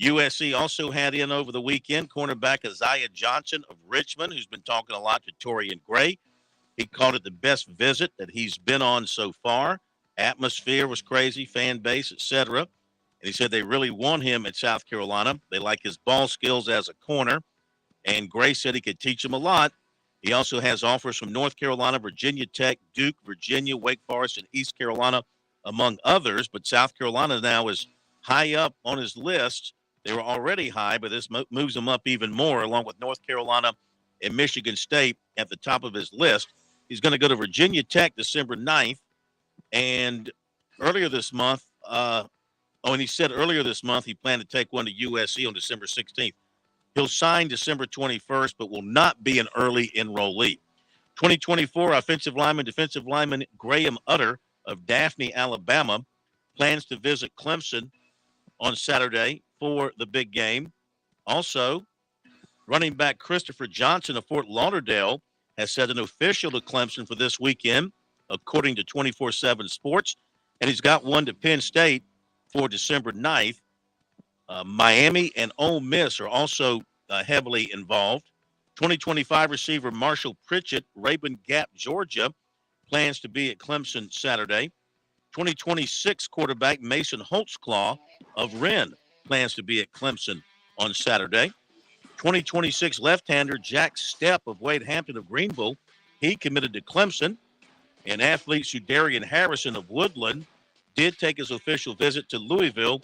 USC also had in over the weekend cornerback Isaiah Johnson of Richmond, who's been talking a lot to Torian Gray. He called it the best visit that he's been on so far. Atmosphere was crazy, fan base, etc. And he said they really want him at South Carolina. They like his ball skills as a corner. And Gray said he could teach him a lot. He also has offers from North Carolina, Virginia Tech, Duke, Virginia, Wake Forest, and East Carolina, among others. But South Carolina now is high up on his list. They were already high, but this moves them up even more, along with North Carolina and Michigan State at the top of his list. He's going to go to Virginia Tech December 9th. And earlier this month, he said earlier this month he planned to take one to USC on December 16th. He'll sign December 21st, but will not be an early enrollee. 2024 defensive lineman Graham Utter of Daphne, Alabama, plans to visit Clemson on Saturday for the big game. Also, running back Christopher Johnson of Fort Lauderdale has said an official to Clemson for this weekend, according to 24/7 Sports, and he's got one to Penn State for December 9th. Miami and Ole Miss are also heavily involved. 2025 receiver Marshall Pritchett, Rabun Gap, Georgia, plans to be at Clemson Saturday. 2026 quarterback Mason Holtzclaw of Wren plans to be at Clemson on Saturday. 2026 left-hander Jack Stepp of Wade Hampton of Greenville, he committed to Clemson. And athlete Sudarian Harrison of Woodland did take his official visit to Louisville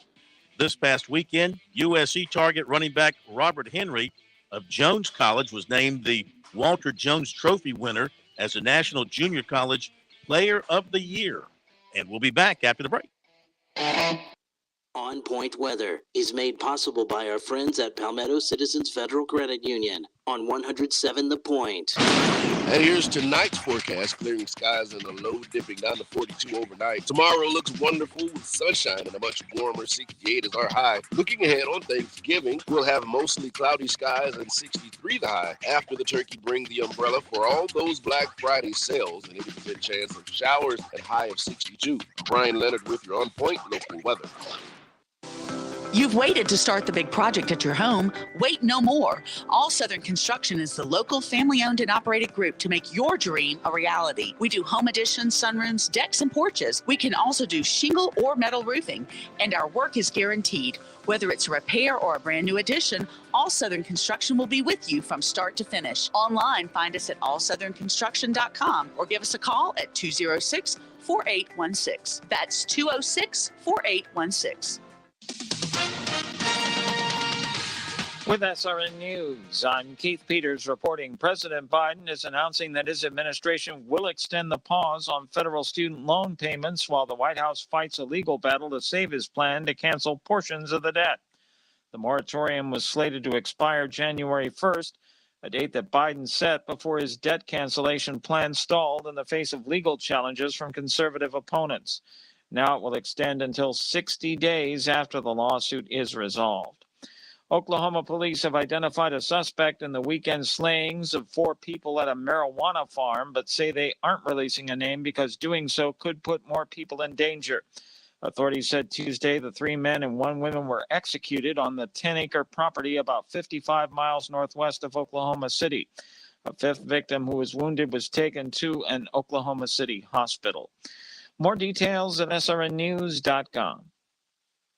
this past weekend. USC target running back Robert Henry of Jones College was named the Walter Jones Trophy winner as the National Junior College Player of the Year. And we'll be back after the break. On Point Weather is made possible by our friends at Palmetto Citizens Federal Credit Union. on 107 The Point. And here's tonight's forecast. Clearing skies and a low dipping down to 42 overnight. Tomorrow looks wonderful with sunshine and a much warmer 68 is our high. Looking ahead on Thanksgiving, we'll have mostly cloudy skies and 63 the high. After the turkey, bring the umbrella for all those Black Friday sales and 80% chance of showers at high of 62. Brian Leonard with your On Point local weather. You've waited to start the big project at your home. Wait no more. All Southern Construction is the local family-owned and operated group to make your dream a reality. We do home additions, sunrooms, decks, and porches. We can also do shingle or metal roofing, and our work is guaranteed. Whether it's a repair or a brand new addition, All Southern Construction will be with you from start to finish. Online, find us at allsouthernconstruction.com or give us a call at 206-4816. That's 206-4816. With SRN News, I'm Keith Peters reporting President Biden is announcing that his administration will extend the pause on federal student loan payments while the White House fights a legal battle to save his plan to cancel portions of the debt. The moratorium was slated to expire January 1st, a date that Biden set before his debt cancellation plan stalled in the face of legal challenges from conservative opponents. Now it will extend until 60 days after the lawsuit is resolved. Oklahoma police have identified a suspect in the weekend slayings of 4 people at a marijuana farm, but say they aren't releasing a name because doing so could put more people in danger. Authorities said Tuesday the 3 men and 1 woman were executed on the 10-acre property about 55 miles northwest of Oklahoma City. A 5th victim who was wounded was taken to an Oklahoma City hospital. More details at srnnews.com.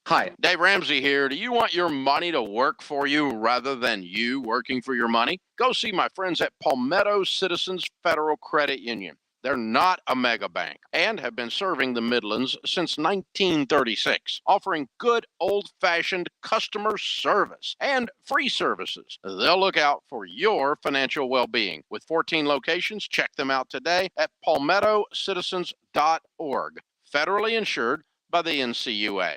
Hi, Dave Ramsey here. Do you want your money to work for you rather than you working for your money? Go see my friends at Palmetto Citizens Federal Credit Union. They're not a mega bank and have been serving the Midlands since 1936, offering good old-fashioned customer service and free services. They'll look out for your financial well-being. With 14 locations, check them out today at palmettocitizens.org. Federally insured by the NCUA.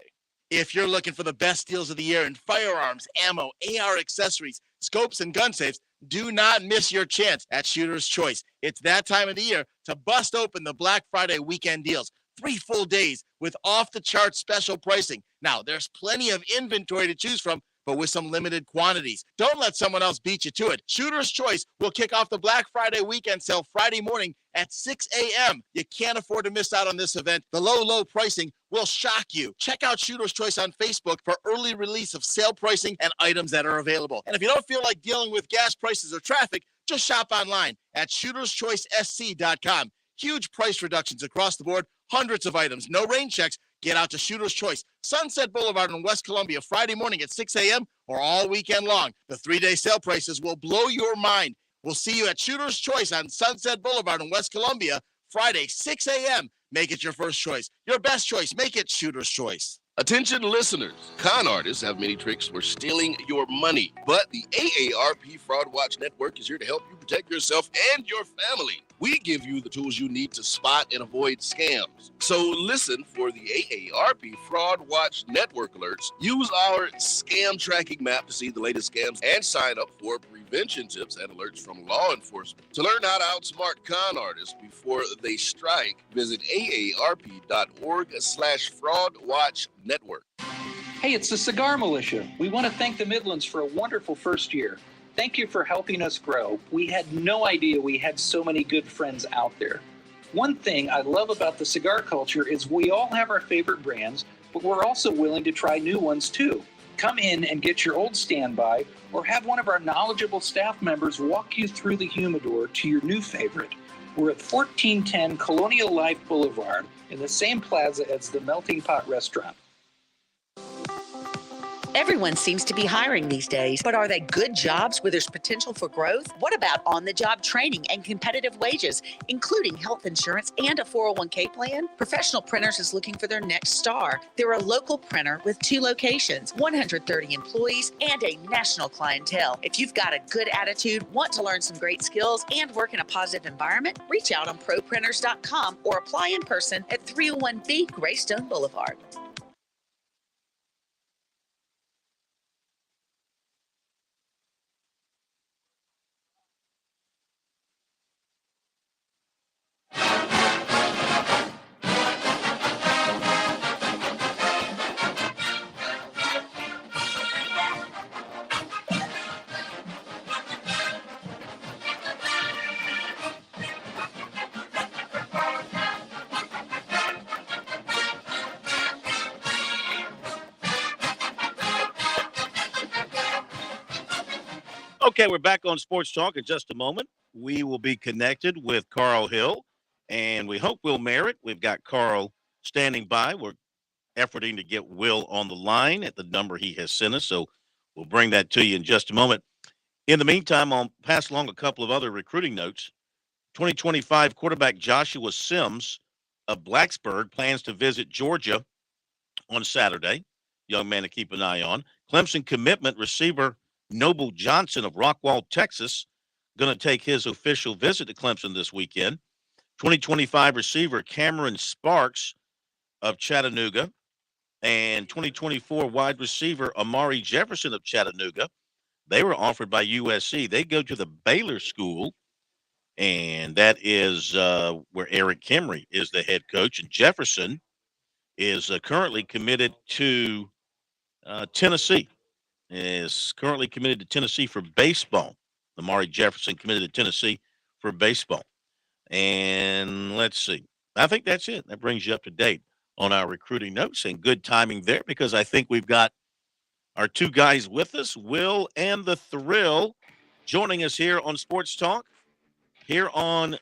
If you're looking for the best deals of the year in firearms, ammo, AR accessories, scopes, and gun safes, do not miss your chance at Shooter's Choice. It's that time of the year to bust open the Black Friday weekend deals. 3 full days with off-the-charts special pricing. Now, there's plenty of inventory to choose from, but with some limited quantities. Don't let someone else beat you to it. Shooter's Choice will kick off the Black Friday weekend sale Friday morning at 6 a.m. You can't afford to miss out on this event. The low pricing will shock you. Check out Shooter's Choice on Facebook for early release of sale pricing and items that are available. And if you don't feel like dealing with gas prices or traffic, just shop online at shooterschoicesc.com. Huge price reductions across the board, hundreds of items, no rain checks. Get out to Shooter's Choice, Sunset Boulevard in West Columbia, Friday morning at 6 a.m. or all weekend long. The 3-day sale prices will blow your mind. We'll see you at Shooter's Choice on Sunset Boulevard in West Columbia, Friday, 6 a.m. Make it your first choice. Your best choice. Make it Shooter's Choice. Attention listeners, con artists have many tricks for stealing your money, but the AARP Fraud Watch Network is here to help you protect yourself and your family. We give you the tools you need to spot and avoid scams. So listen for the AARP Fraud Watch Network alerts. Use our scam tracking map to see the latest scams and sign up for prevention tips and alerts from law enforcement. To learn how to outsmart con artists before they strike, visit aarp.org/fraudwatchnetwork. Hey, it's the Cigar Militia. We want to thank the Midlands for a wonderful first year. Thank you for helping us grow. We had no idea we had so many good friends out there. One thing I love about the cigar culture is we all have our favorite brands, but we're also willing to try new ones too. Come in and get your old standby or have one of our knowledgeable staff members walk you through the humidor to your new favorite. We're at 1410 Colonial Life Boulevard in the same plaza as the Melting Pot Restaurant. Everyone seems to be hiring these days, but are they good jobs where there's potential for growth? What about on-the-job training and competitive wages, including health insurance and a 401k plan? Professional Printers is looking for their next star. They're a local printer with 2 locations, 130 employees, and a national clientele. If you've got a good attitude, want to learn some great skills, and work in a positive environment, reach out on proprinters.com or apply in person at 301B Greystone Boulevard. Okay, we're back on Sports Talk in just a moment. We will be connected with Carl Hill, and we hope Will Merritt. We've got Carl standing by. We're efforting to get Will on the line at the number he has sent us, so we'll bring that to you in just a moment. In the meantime, I'll pass along a couple of other recruiting notes. 2025 quarterback Joshua Sims of Blacksburg plans to visit Georgia on Saturday. Young man to keep an eye on. Clemson commitment receiver Noble Johnson of Rockwall, Texas, going to take his official visit to Clemson this weekend. 2025 receiver Cameron Sparks of Chattanooga and 2024 wide receiver Amari Jefferson of Chattanooga. They were offered by USC. They go to the Baylor School, and that is where Eric Kimry is the head coach. And Jefferson is currently committed to Tennessee. Is currently committed to Tennessee for baseball. Amari Jefferson committed to Tennessee for baseball. And let's see. I think that's it. That brings you up to date on our recruiting notes, and good timing there because I think we've got our two guys with us, Will and the Thrill, joining us here on Sports Talk, here on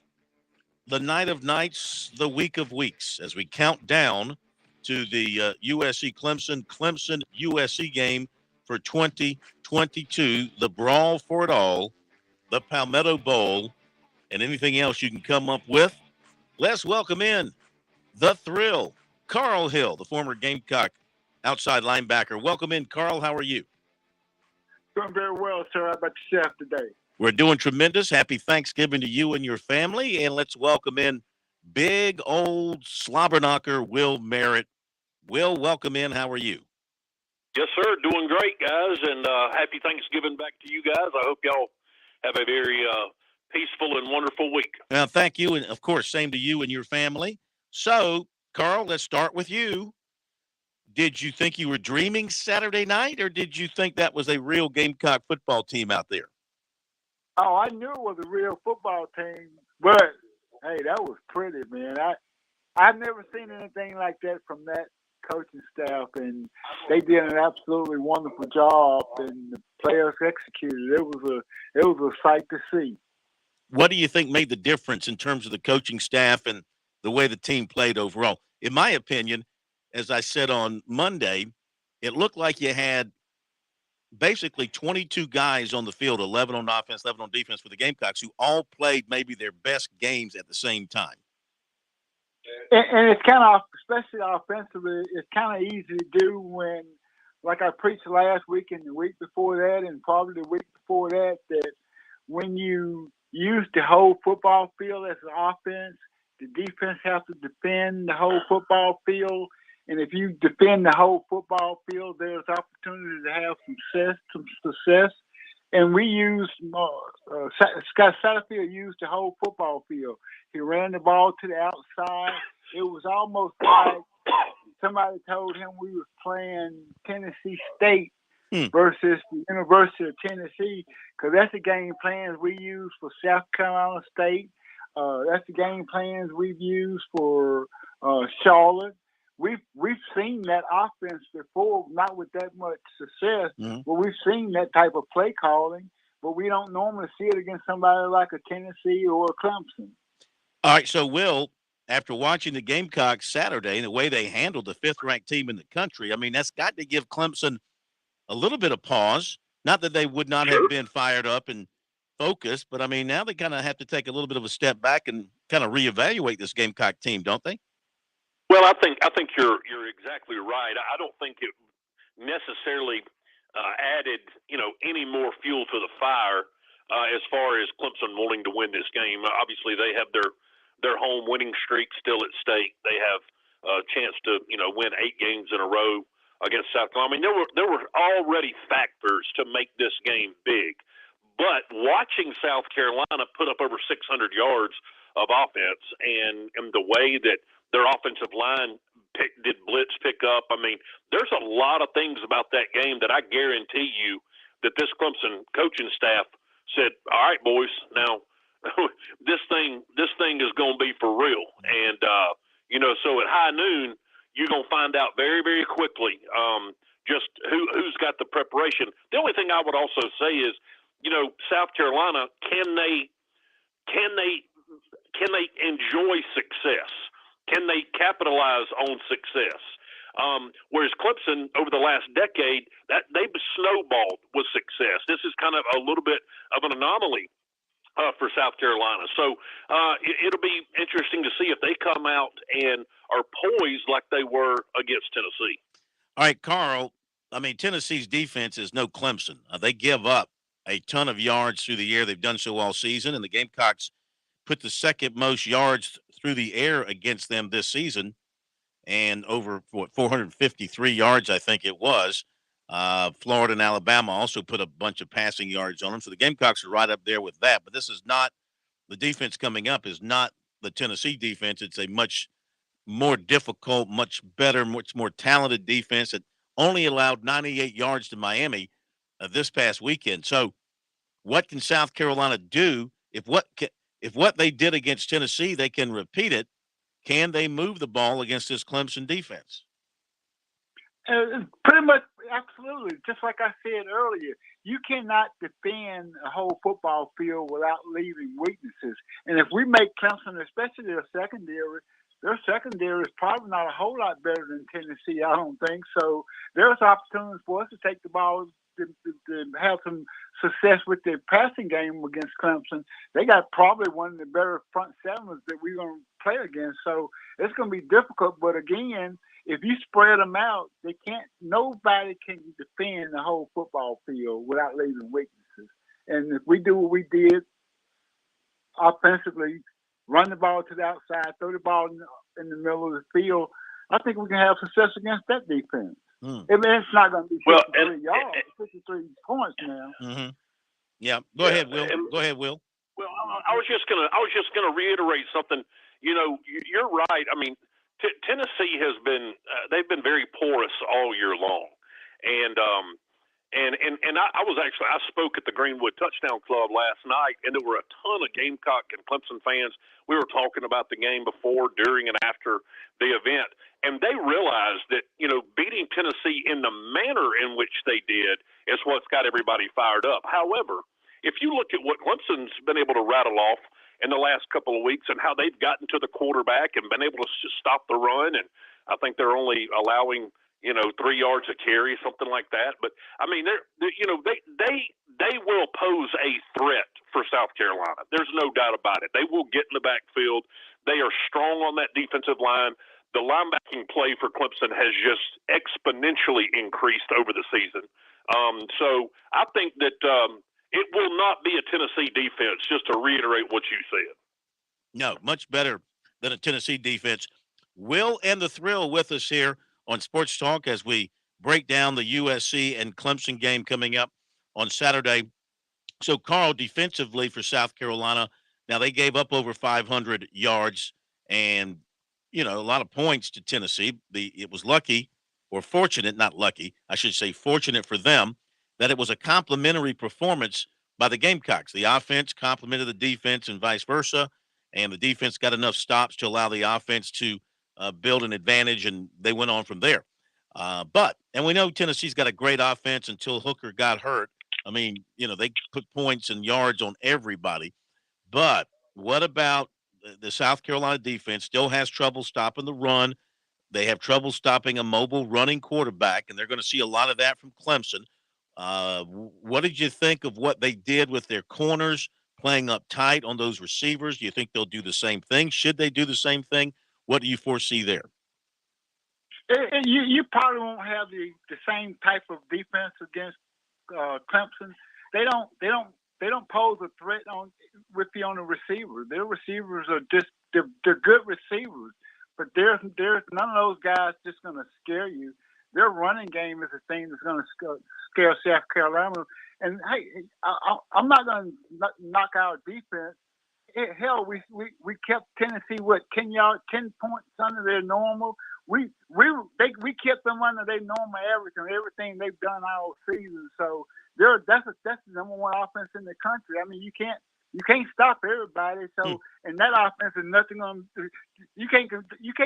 the night of nights, the week of weeks, as we count down to the USC Clemson USC game for 2022, the brawl for it all, the Palmetto Bowl, and anything else you can come up with. Let's welcome in the Thrill, Carl Hill, the former Gamecock outside linebacker. Welcome in, Carl. How are you? Doing very well, sir. How about yourself today? We're doing tremendous. Happy Thanksgiving to you and your family. And let's welcome in big old slobber knocker Will Merritt. Will, welcome in. How are you? Yes, sir. Doing great, guys, and happy Thanksgiving back to you guys. I hope y'all have a very peaceful and wonderful week. Thank you, and of course, same to you and your family. So, Carl, let's start with you. Did you think you were dreaming Saturday night, or did you think that was a real Gamecock football team out there? Oh, I knew it was a real football team, but hey, that was pretty, man. I've never seen anything like that from that coaching staff, and they did an absolutely wonderful job, and the players executed. It was a sight to see. What do you think made the difference in terms of the coaching staff and the way the team played overall? In my opinion, as I said on Monday, it looked like you had basically 22 guys on the field, 11 on offense, 11 on defense for the Gamecocks, who all played maybe their best games at the same time. And it's kind of, especially offensively, it's kind of easy to do when, like I preached last week and the week before that and probably the week before that, that when you use the whole football field as an offense, the defense has to defend the whole football field. And if you defend the whole football field, there's opportunity to have some success. And we used, Scott Satterfield used the whole football field. He ran the ball to the outside. It was almost like somebody told him we were playing Tennessee State versus the University of Tennessee, because that's the game plans we use for South Carolina State. That's the game plans we've used for Charlotte. We've seen that offense before, not with that much success, but we've seen that type of play calling, but we don't normally see it against somebody like a Tennessee or a Clemson. All right, so Will, after watching the Gamecocks Saturday and the way they handled the fifth-ranked team in the country, I mean, that's got to give Clemson a little bit of pause. Not that they would not have been fired up and focused, but, I mean, now they kind of have to take a little bit of a step back and kind of reevaluate this Gamecock team, don't they? Well, I think you're exactly right. I don't think it necessarily added any more fuel to the fire as far as Clemson wanting to win this game. Obviously, they have their home winning streak still at stake. They have a chance to win 8 games in a row against South Carolina. I mean, there were already factors to make this game big, but watching South Carolina put up over 600 yards of offense and the way that their offensive line did blitz pick up. I mean, there's a lot of things about that game that I guarantee you that this Clemson coaching staff said, all right, boys, now this thing is going to be for real. And, so at high noon, you're going to find out very, very quickly just who's got the preparation. The only thing I would also say is South Carolina, can they enjoy success? Can they capitalize on success? Whereas Clemson, over the last decade, that they've snowballed with success. This is kind of a little bit of an anomaly for South Carolina. So it'll be interesting to see if they come out and are poised like they were against Tennessee. All right, Carl, I mean, Tennessee's defense is no Clemson. They give up a ton of yards through the air. They've done so all season, and the Gamecocks put the second most yards through the air against them this season, and over 453 yards, I think it was. Florida and Alabama also put a bunch of passing yards on them. So the Gamecocks are right up there with that. But this is not – the defense coming up is not the Tennessee defense. It's a much more difficult, much better, much more talented defense that only allowed 98 yards to Miami this past weekend. So what can South Carolina do if what they did against Tennessee, they can repeat it? Can they move the ball against this Clemson defense? Pretty much, absolutely. Just like I said earlier, you cannot defend a whole football field without leaving weaknesses. And if we make Clemson, especially their secondary is probably not a whole lot better than Tennessee, I don't think. So there's opportunities for us to take the ball to have some success with their passing game against Clemson. They got probably one of the better front sevens that we're going to play against. So it's going to be difficult. But again, if you spread them out, nobody can defend the whole football field without leaving weaknesses. And if we do what we did offensively, run the ball to the outside, throw the ball in the middle of the field, I think we can have success against that defense. It's not going to be 53 yards, 53 points now. Mm-hmm. Yeah. Go ahead, Will. Go ahead, Will. Well, I was just gonna reiterate something. You're right. I mean, Tennessee has been they've been very porous all year long, and I spoke at the Greenwood Touchdown Club last night, and there were a ton of Gamecock and Clemson fans. We were talking about the game before, during, and after the event, and they realized that beating Tennessee in the manner in which they did is what's got everybody fired up. However, if you look at what Clemson's been able to rattle off in the last couple of weeks and how they've gotten to the quarterback and been able to stop the run, and I think they're only allowing 3 yards a carry, something like that. But I mean, they will pose a threat for South Carolina. There's no doubt about it. They will get in the backfield. They are strong on that defensive line. The linebacking play for Clemson has just exponentially increased over the season. So I think that it will not be a Tennessee defense, just to reiterate what you said. No, much better than a Tennessee defense. Will and the Thrill with us here on Sports Talk as we break down the USC and Clemson game coming up on Saturday. So, Carl, defensively for South Carolina, now they gave up over 500 yards and, a lot of points to Tennessee. It was lucky or fortunate, not lucky, I should say fortunate for them that it was a complimentary performance by the Gamecocks. The offense complimented the defense and vice versa, and the defense got enough stops to allow the offense to build an advantage, and they went on from there. And we know Tennessee's got a great offense until Hooker got hurt. I mean, they put points and yards on everybody. But what about the South Carolina defense? Still has trouble stopping the run. They have trouble stopping a mobile running quarterback, and they're going to see a lot of that from Clemson. What did you think of what they did with their corners, playing up tight on those receivers? Do you think they'll do the same thing? Should they do the same thing? What do you foresee there? You probably won't have the same type of defense against Clemson. They don't pose a threat on the receiver. Their receivers are just they're good receivers, but there's none of those guys just going to scare you. Their running game is the thing that's going to scare South Carolina. And hey, I'm not going to knock our defense. Hell, we kept Tennessee 10 points under their normal. We kept them under their normal average on everything they've done all season. So that's the number one offense in the country. I mean, you can't stop everybody. So and that offense is nothing on. You can't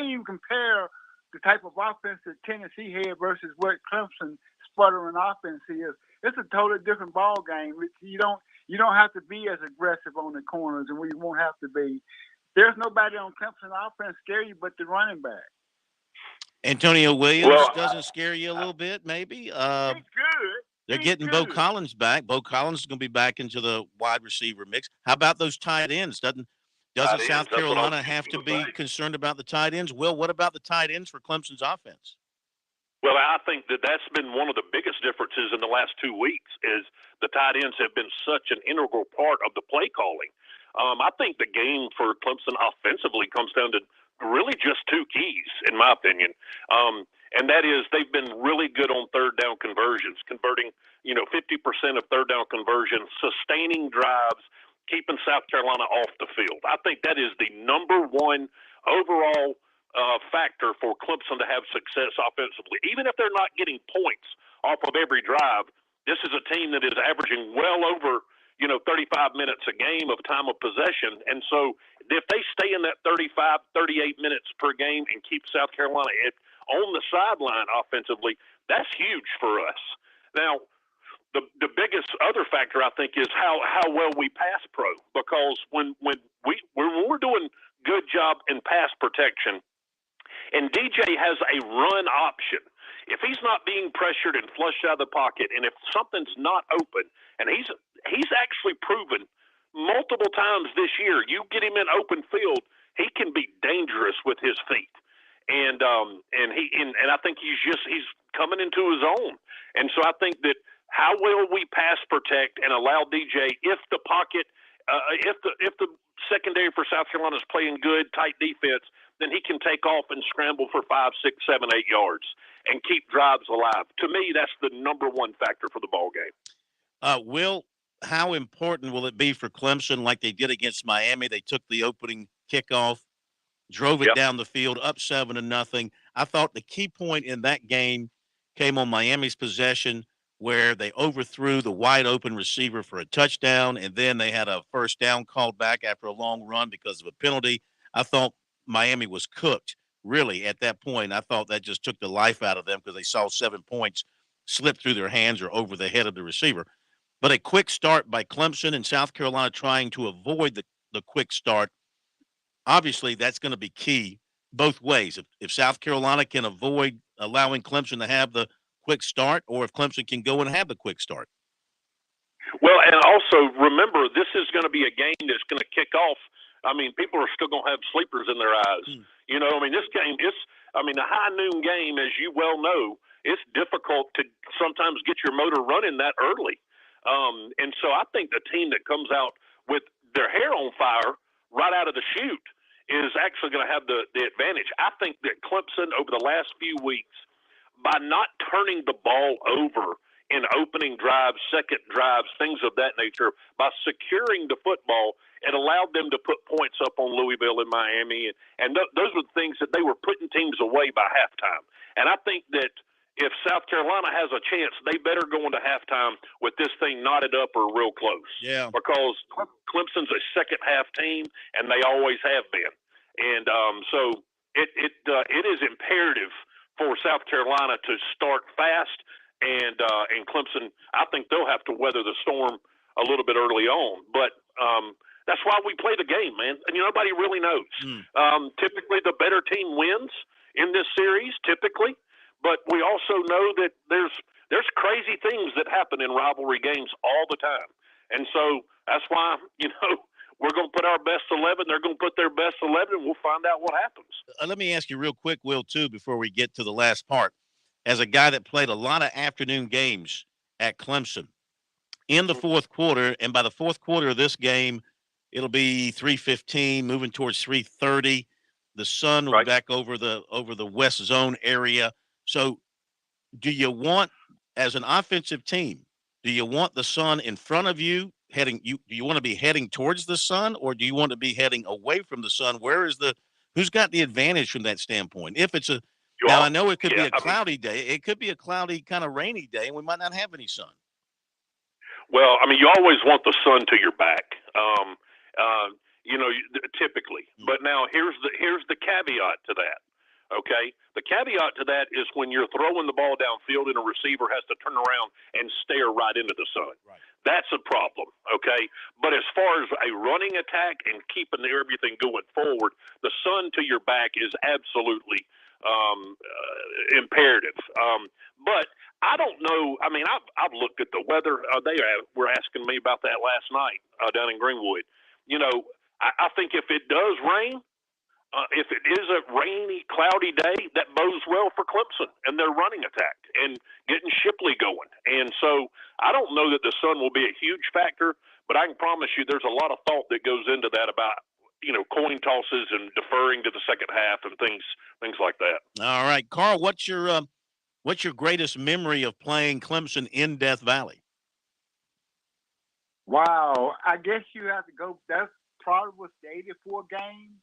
even compare the type of offense that Tennessee had versus what Clemson sputtering offense is. it's a totally different ball game. You don't have to be as aggressive on the corners, and we won't have to be. There's nobody on Clemson offense scare you but the running back. Antonio Williams doesn't scare you a little bit, maybe? He's good. They're getting Bo Collins back. Bo Collins is going to be back into the wide receiver mix. How about those tight ends? Doesn't South Carolina have to be concerned about the tight ends? Will, what about the tight ends for Clemson's offense? Well, I think that's been one of the biggest differences in the last 2 weeks is the tight ends have been such an integral part of the play calling. I think the game for Clemson offensively comes down to really just two keys, in my opinion. And that is they've been really good on third down conversions, converting, 50% of third down conversions, sustaining drives, keeping South Carolina off the field. I think that is the number one overall factor for Clemson to have success offensively. Even if they're not getting points off of every drive, this is a team that is averaging well over 35 minutes a game of time of possession. And so if they stay in that 35, 38 minutes per game and keep South Carolina on the sideline offensively, that's huge for us. Now, the biggest other factor, I think, is how well we pass pro, because when we're doing good job in pass protection and DJ has a run option, if he's not being pressured and flushed out of the pocket, and if something's not open, and he's actually proven multiple times this year, you get him in open field, he can be dangerous with his feet. And I think he's coming into his own. And so I think that how well we pass protect and allow DJ, if the pocket, if the secondary for South Carolina is playing good, tight defense, then he can take off and scramble for 5, 6, 7, 8 yards and keep drives alive. To me, that's the number one factor for the ball game. Will, how important will it be for Clemson, like they did against Miami? They took the opening kickoff, drove it down the field, up 7-0. I thought the key point in that game came on Miami's possession, where they overthrew the wide open receiver for a touchdown, and then they had a first down called back after a long run because of a penalty. I thought Miami was cooked, really, at that point. I thought that just took the life out of them because they saw 7 points slip through their hands or over the head of the receiver. But a quick start by Clemson and South Carolina trying to avoid the quick start, obviously that's going to be key both ways. If South Carolina can avoid allowing Clemson to have the quick start, or if Clemson can go and have the quick start. Well, and also remember, this is going to be a game that's going to kick off. I mean, people are still going to have sleepers in their eyes. This game is, a high noon game, as you well know, it's difficult to sometimes get your motor running that early. And so I think the team that comes out with their hair on fire right out of the chute is actually going to have the advantage. I think that Clemson over the last few weeks, by not turning the ball over in opening drives, second drives, things of that nature, by securing the football, it allowed them to put points up on Louisville and Miami. And those were the things that they were putting teams away by halftime. And I think that if South Carolina has a chance, they better go into halftime with this thing knotted up or real close. Yeah. Because Clemson's a second-half team, and they always have been. And so it is imperative for South Carolina to start fast, and Clemson, I think they'll have to weather the storm a little bit early on. But that's why we play the game, man. And nobody really knows. Typically, the better team wins in this series, typically. But we also know that there's crazy things that happen in rivalry games all the time. And so that's why, we're going to put our best 11. They're going to put their best 11, and we'll find out what happens. Let me ask you real quick, Will, too, before we get to the last part. As a guy that played a lot of afternoon games at Clemson, in the fourth quarter, and by the fourth quarter of this game, it'll be 3:15, moving towards 3:30. The sun will be back over the west zone area. So do you want, as an offensive team, do you want the sun in front of you? Do you want to be heading towards the sun, or do you want to be heading away from the sun? Who's got the advantage from that standpoint? If it's I know it could be a cloudy day. It could be a cloudy, kind of rainy day, and we might not have any sun. Well, you always want the sun to your back, typically. But now here's the caveat to that. Okay? The caveat to that is when you're throwing the ball downfield and a receiver has to turn around and stare right into the sun. Right. That's a problem, okay? But as far as a running attack and keeping everything going forward, the sun to your back is absolutely imperative. But I don't know. I mean, I've looked at the weather. They were asking me about that last night down in Greenwood. You know, I think if it does rain, if it is a rainy, cloudy day, that bodes well for Clemson and their running attack and getting Shipley going. And so I don't know that the sun will be a huge factor, but I can promise you there's a lot of thought that goes into that about, you know, coin tosses and deferring to the second half and things like that. All right, Carl, what's your greatest memory of playing Clemson in Death Valley? Wow, I guess you have to go. That's probably was the '84 game.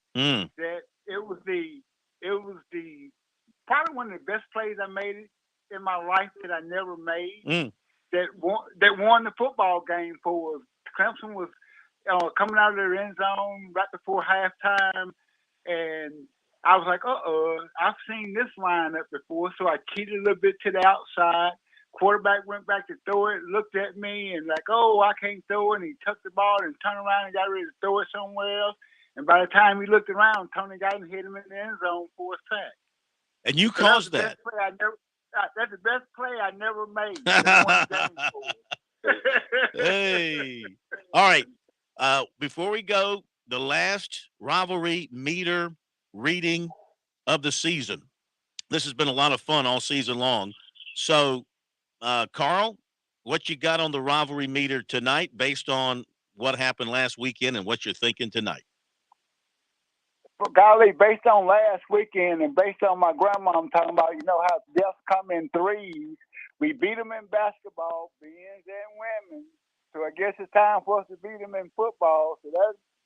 That it was probably one of the best plays I made in my life that I never made. That won the football game for us. Clemson was coming out of their end zone right before halftime, and I was like, I've seen this lineup before, so I cheated a little bit to the outside. Quarterback went back to throw it, looked at me, and like, I can't throw it. And he took the ball and turned around and got ready to throw it somewhere else. And by the time he looked around, Tony got and hit him in the end zone for a sack. And you caused that. That's the best play I never made. That won the game for. Hey. All right. Before we go, the last rivalry meter reading of the season. This has been a lot of fun all season long. So, Carl, what you got on the rivalry meter tonight based on what happened last weekend and what you're thinking tonight? Well, golly, based on last weekend and based on my grandma, I'm talking about, how death come in threes. We beat them in basketball, men's and women. So I guess it's time for us to beat them in football. So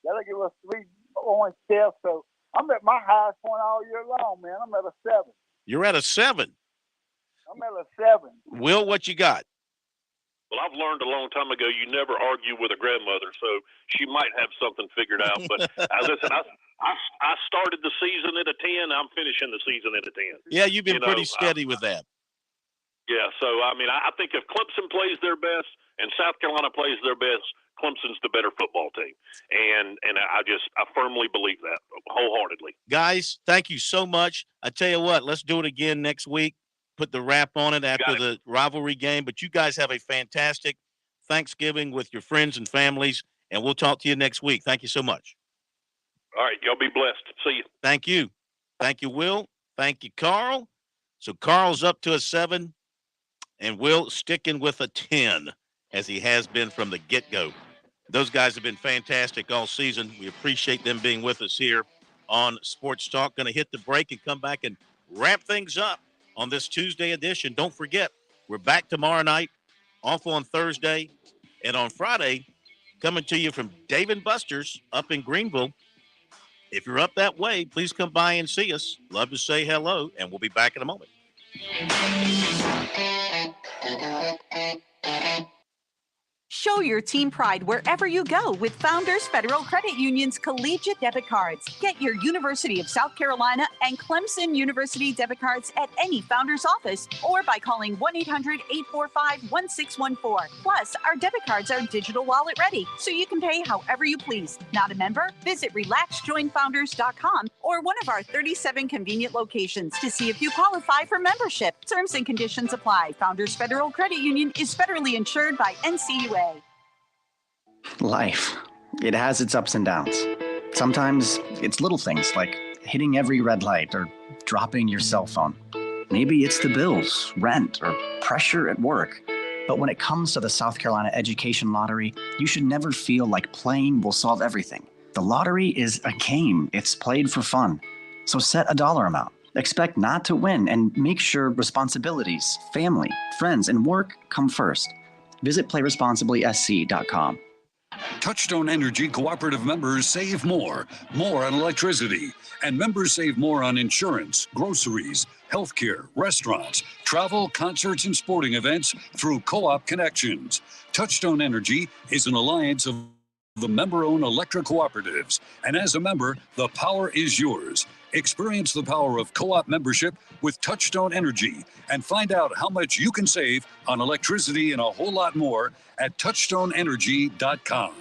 that'll give us 3 orange deaths. So I'm at my highest point all year long, man. I'm at a 7. You're at a 7. I'm at a 7. Will, what you got? Well, I've learned a long time ago you never argue with a grandmother, so she might have something figured out. But listen, I started the season at a 10. I'm finishing the season at a 10. Yeah, you've been pretty steady with that. Yeah, so, I mean, I think if Clemson plays their best and South Carolina plays their best, Clemson's the better football team. And I firmly believe that wholeheartedly. Guys, thank you so much. I tell you what, let's do it again next week. Put the wrap on it after the rivalry game. But you guys have a fantastic Thanksgiving with your friends and families, and we'll talk to you next week. Thank you so much. All right, y'all be blessed. See you. Thank you. Thank you, Will. Thank you, Carl. So Carl's up to a 7, and Will sticking with a 10, as he has been from the get-go. Those guys have been fantastic all season. We appreciate them being with us here on Sports Talk. Going to hit the break and come back and wrap things up on this Tuesday edition. Don't forget, we're back tomorrow night, off on Thursday, and on Friday, coming to you from Dave & Buster's up in Greenville. If you're up that way, please come by and see us. Love to say hello, and we'll be back in a moment. Show your team pride wherever you go with Founders Federal Credit Union's collegiate debit cards. Get your University of South Carolina and Clemson University debit cards at any Founders office or by calling 1-800-845-1614. Plus, our debit cards are digital wallet ready, so you can pay however you please. Not a member? Visit RelaxJoinFounders.com or one of our 37 convenient locations to see if you qualify for membership. Terms and conditions apply. Founders Federal Credit Union is federally insured by NCUA. Life, it has its ups and downs. Sometimes it's little things like hitting every red light or dropping your cell phone. Maybe it's the bills, rent, or pressure at work. But when it comes to the South Carolina Education Lottery, you should never feel like playing will solve everything. The lottery is a game. It's played for fun. So set a dollar amount. Expect not to win and make sure responsibilities, family, friends, and work come first. Visit PlayResponsiblySC.com. Touchstone Energy Cooperative members save more on electricity, and members save more on insurance, groceries, healthcare, restaurants, travel, concerts, and sporting events through Co-op Connections. Touchstone Energy is an alliance of the member-owned electric cooperatives, and as a member, the power is yours. Experience the power of co-op membership with Touchstone Energy and find out how much you can save on electricity and a whole lot more at touchstoneenergy.com.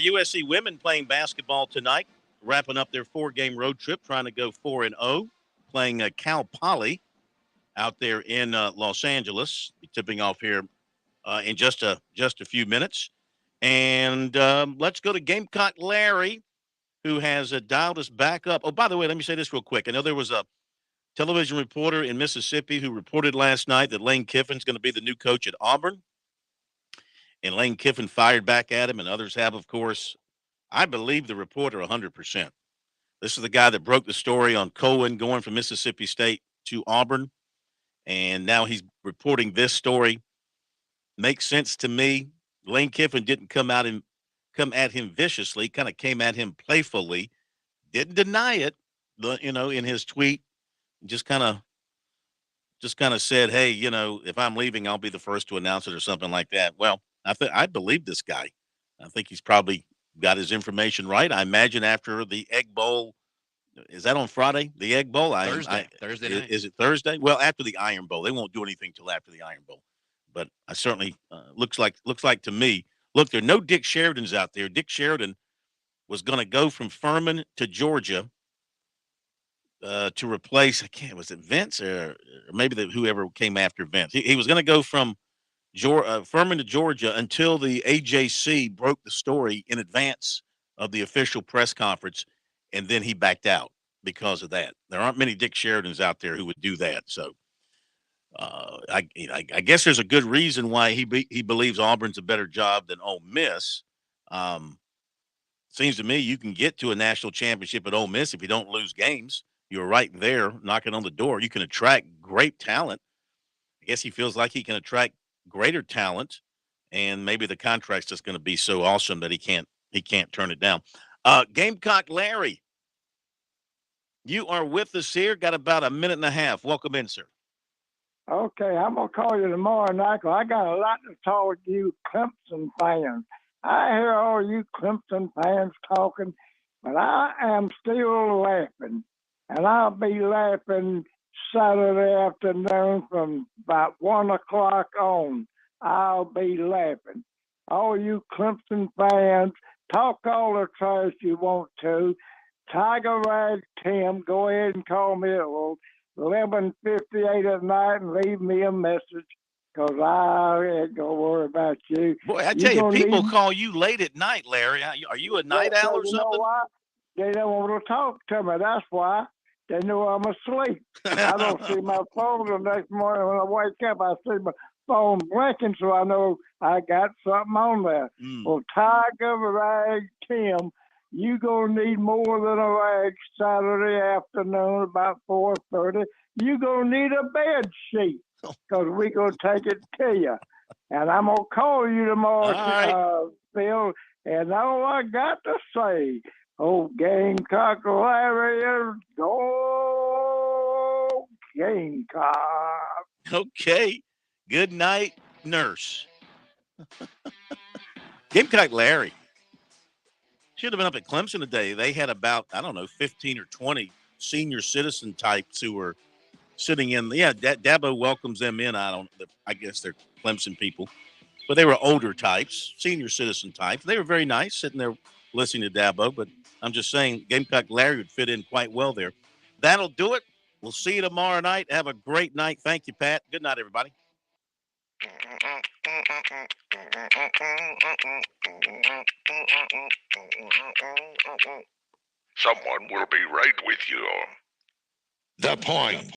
USC women playing basketball tonight, wrapping up their 4-game road trip, trying to go 4-0, playing Cal Poly out there in Los Angeles. Be tipping off here in just a few minutes. And let's go to Gamecock Larry, who has dialed us back up. Oh, by the way, let me say this real quick. I know there was a television reporter in Mississippi who reported last night that Lane Kiffin's going to be the new coach at Auburn. And Lane Kiffin fired back at him, and others have, of course. I believe the reporter 100%. This is the guy that broke the story on Cohen going from Mississippi State to Auburn, and now he's reporting this story. Makes sense to me. Lane Kiffin didn't come at him viciously, kind of came at him playfully, didn't deny it, in his tweet, just kind of said, hey, if I'm leaving, I'll be the first to announce it or something like that. Well, I believe this guy. I think he's probably got his information right. I imagine after the Egg Bowl, is that on Friday? The Egg Bowl? Thursday night. Is it Thursday? Well, after the Iron Bowl. They won't do anything till after the Iron Bowl. But I certainly looks like to me. Look, there are no Dick Sheridans out there. Dick Sheridan was going to go from Furman to Georgia to replace, was it Vince or maybe whoever came after Vince? He was going to go from Furman to Georgia until the AJC broke the story in advance of the official press conference, and then he backed out because of that. There aren't many Dick Sheridans out there who would do that. So I guess there's a good reason why he believes Auburn's a better job than Ole Miss. Seems to me you can get to a national championship at Ole Miss if you don't lose games. You're right there knocking on the door. You can attract great talent. I guess he feels like he can attract greater talent, and maybe the contract's just going to be so awesome that he can't turn it down. Gamecock Larry, you are with us here. Got about a minute and a half. Welcome in, sir. Okay, I'm going to call you tomorrow night 'cause I got a lot to talk to you Clemson fans. I hear all you Clemson fans talking, but I am still laughing. And I'll be laughing Saturday afternoon from about 1 o'clock on. I'll be laughing. All you Clemson fans, talk all the trash you want to. Tiger Rag Tim, go ahead and call me at 11:58 at night and leave me a message, because I ain't going to worry about you. Boy, I tell you, people call you late at night, Larry. Are you a night owl or You something? know what? They don't want to talk to me. That's why. They know I'm asleep. I don't see my phone the next morning when I wake up. I see my phone blinking, so I know I got something on there. Well, Tiger Rag Tim, you gonna need more than a rag Saturday afternoon about 4:30. You gonna need a bed sheet, because we gonna take it to you. And I'm gonna call you tomorrow, Phil. And all I got to say, old Gamecock Larry, go Gamecock. Okay. Good night, nurse. Gamecock Larry should have been up at Clemson today. They had about, 15 or 20 senior citizen types who were sitting in. Yeah, Dabo welcomes them in. I guess they're Clemson people, but they were older types, senior citizen types. They were very nice sitting there listening to Dabo, but I'm just saying Gamecock Larry would fit in quite well there. That'll do it. We'll see you tomorrow night. Have a great night. Thank you, Pat. Good night, everybody. Someone will be right with you. The Point.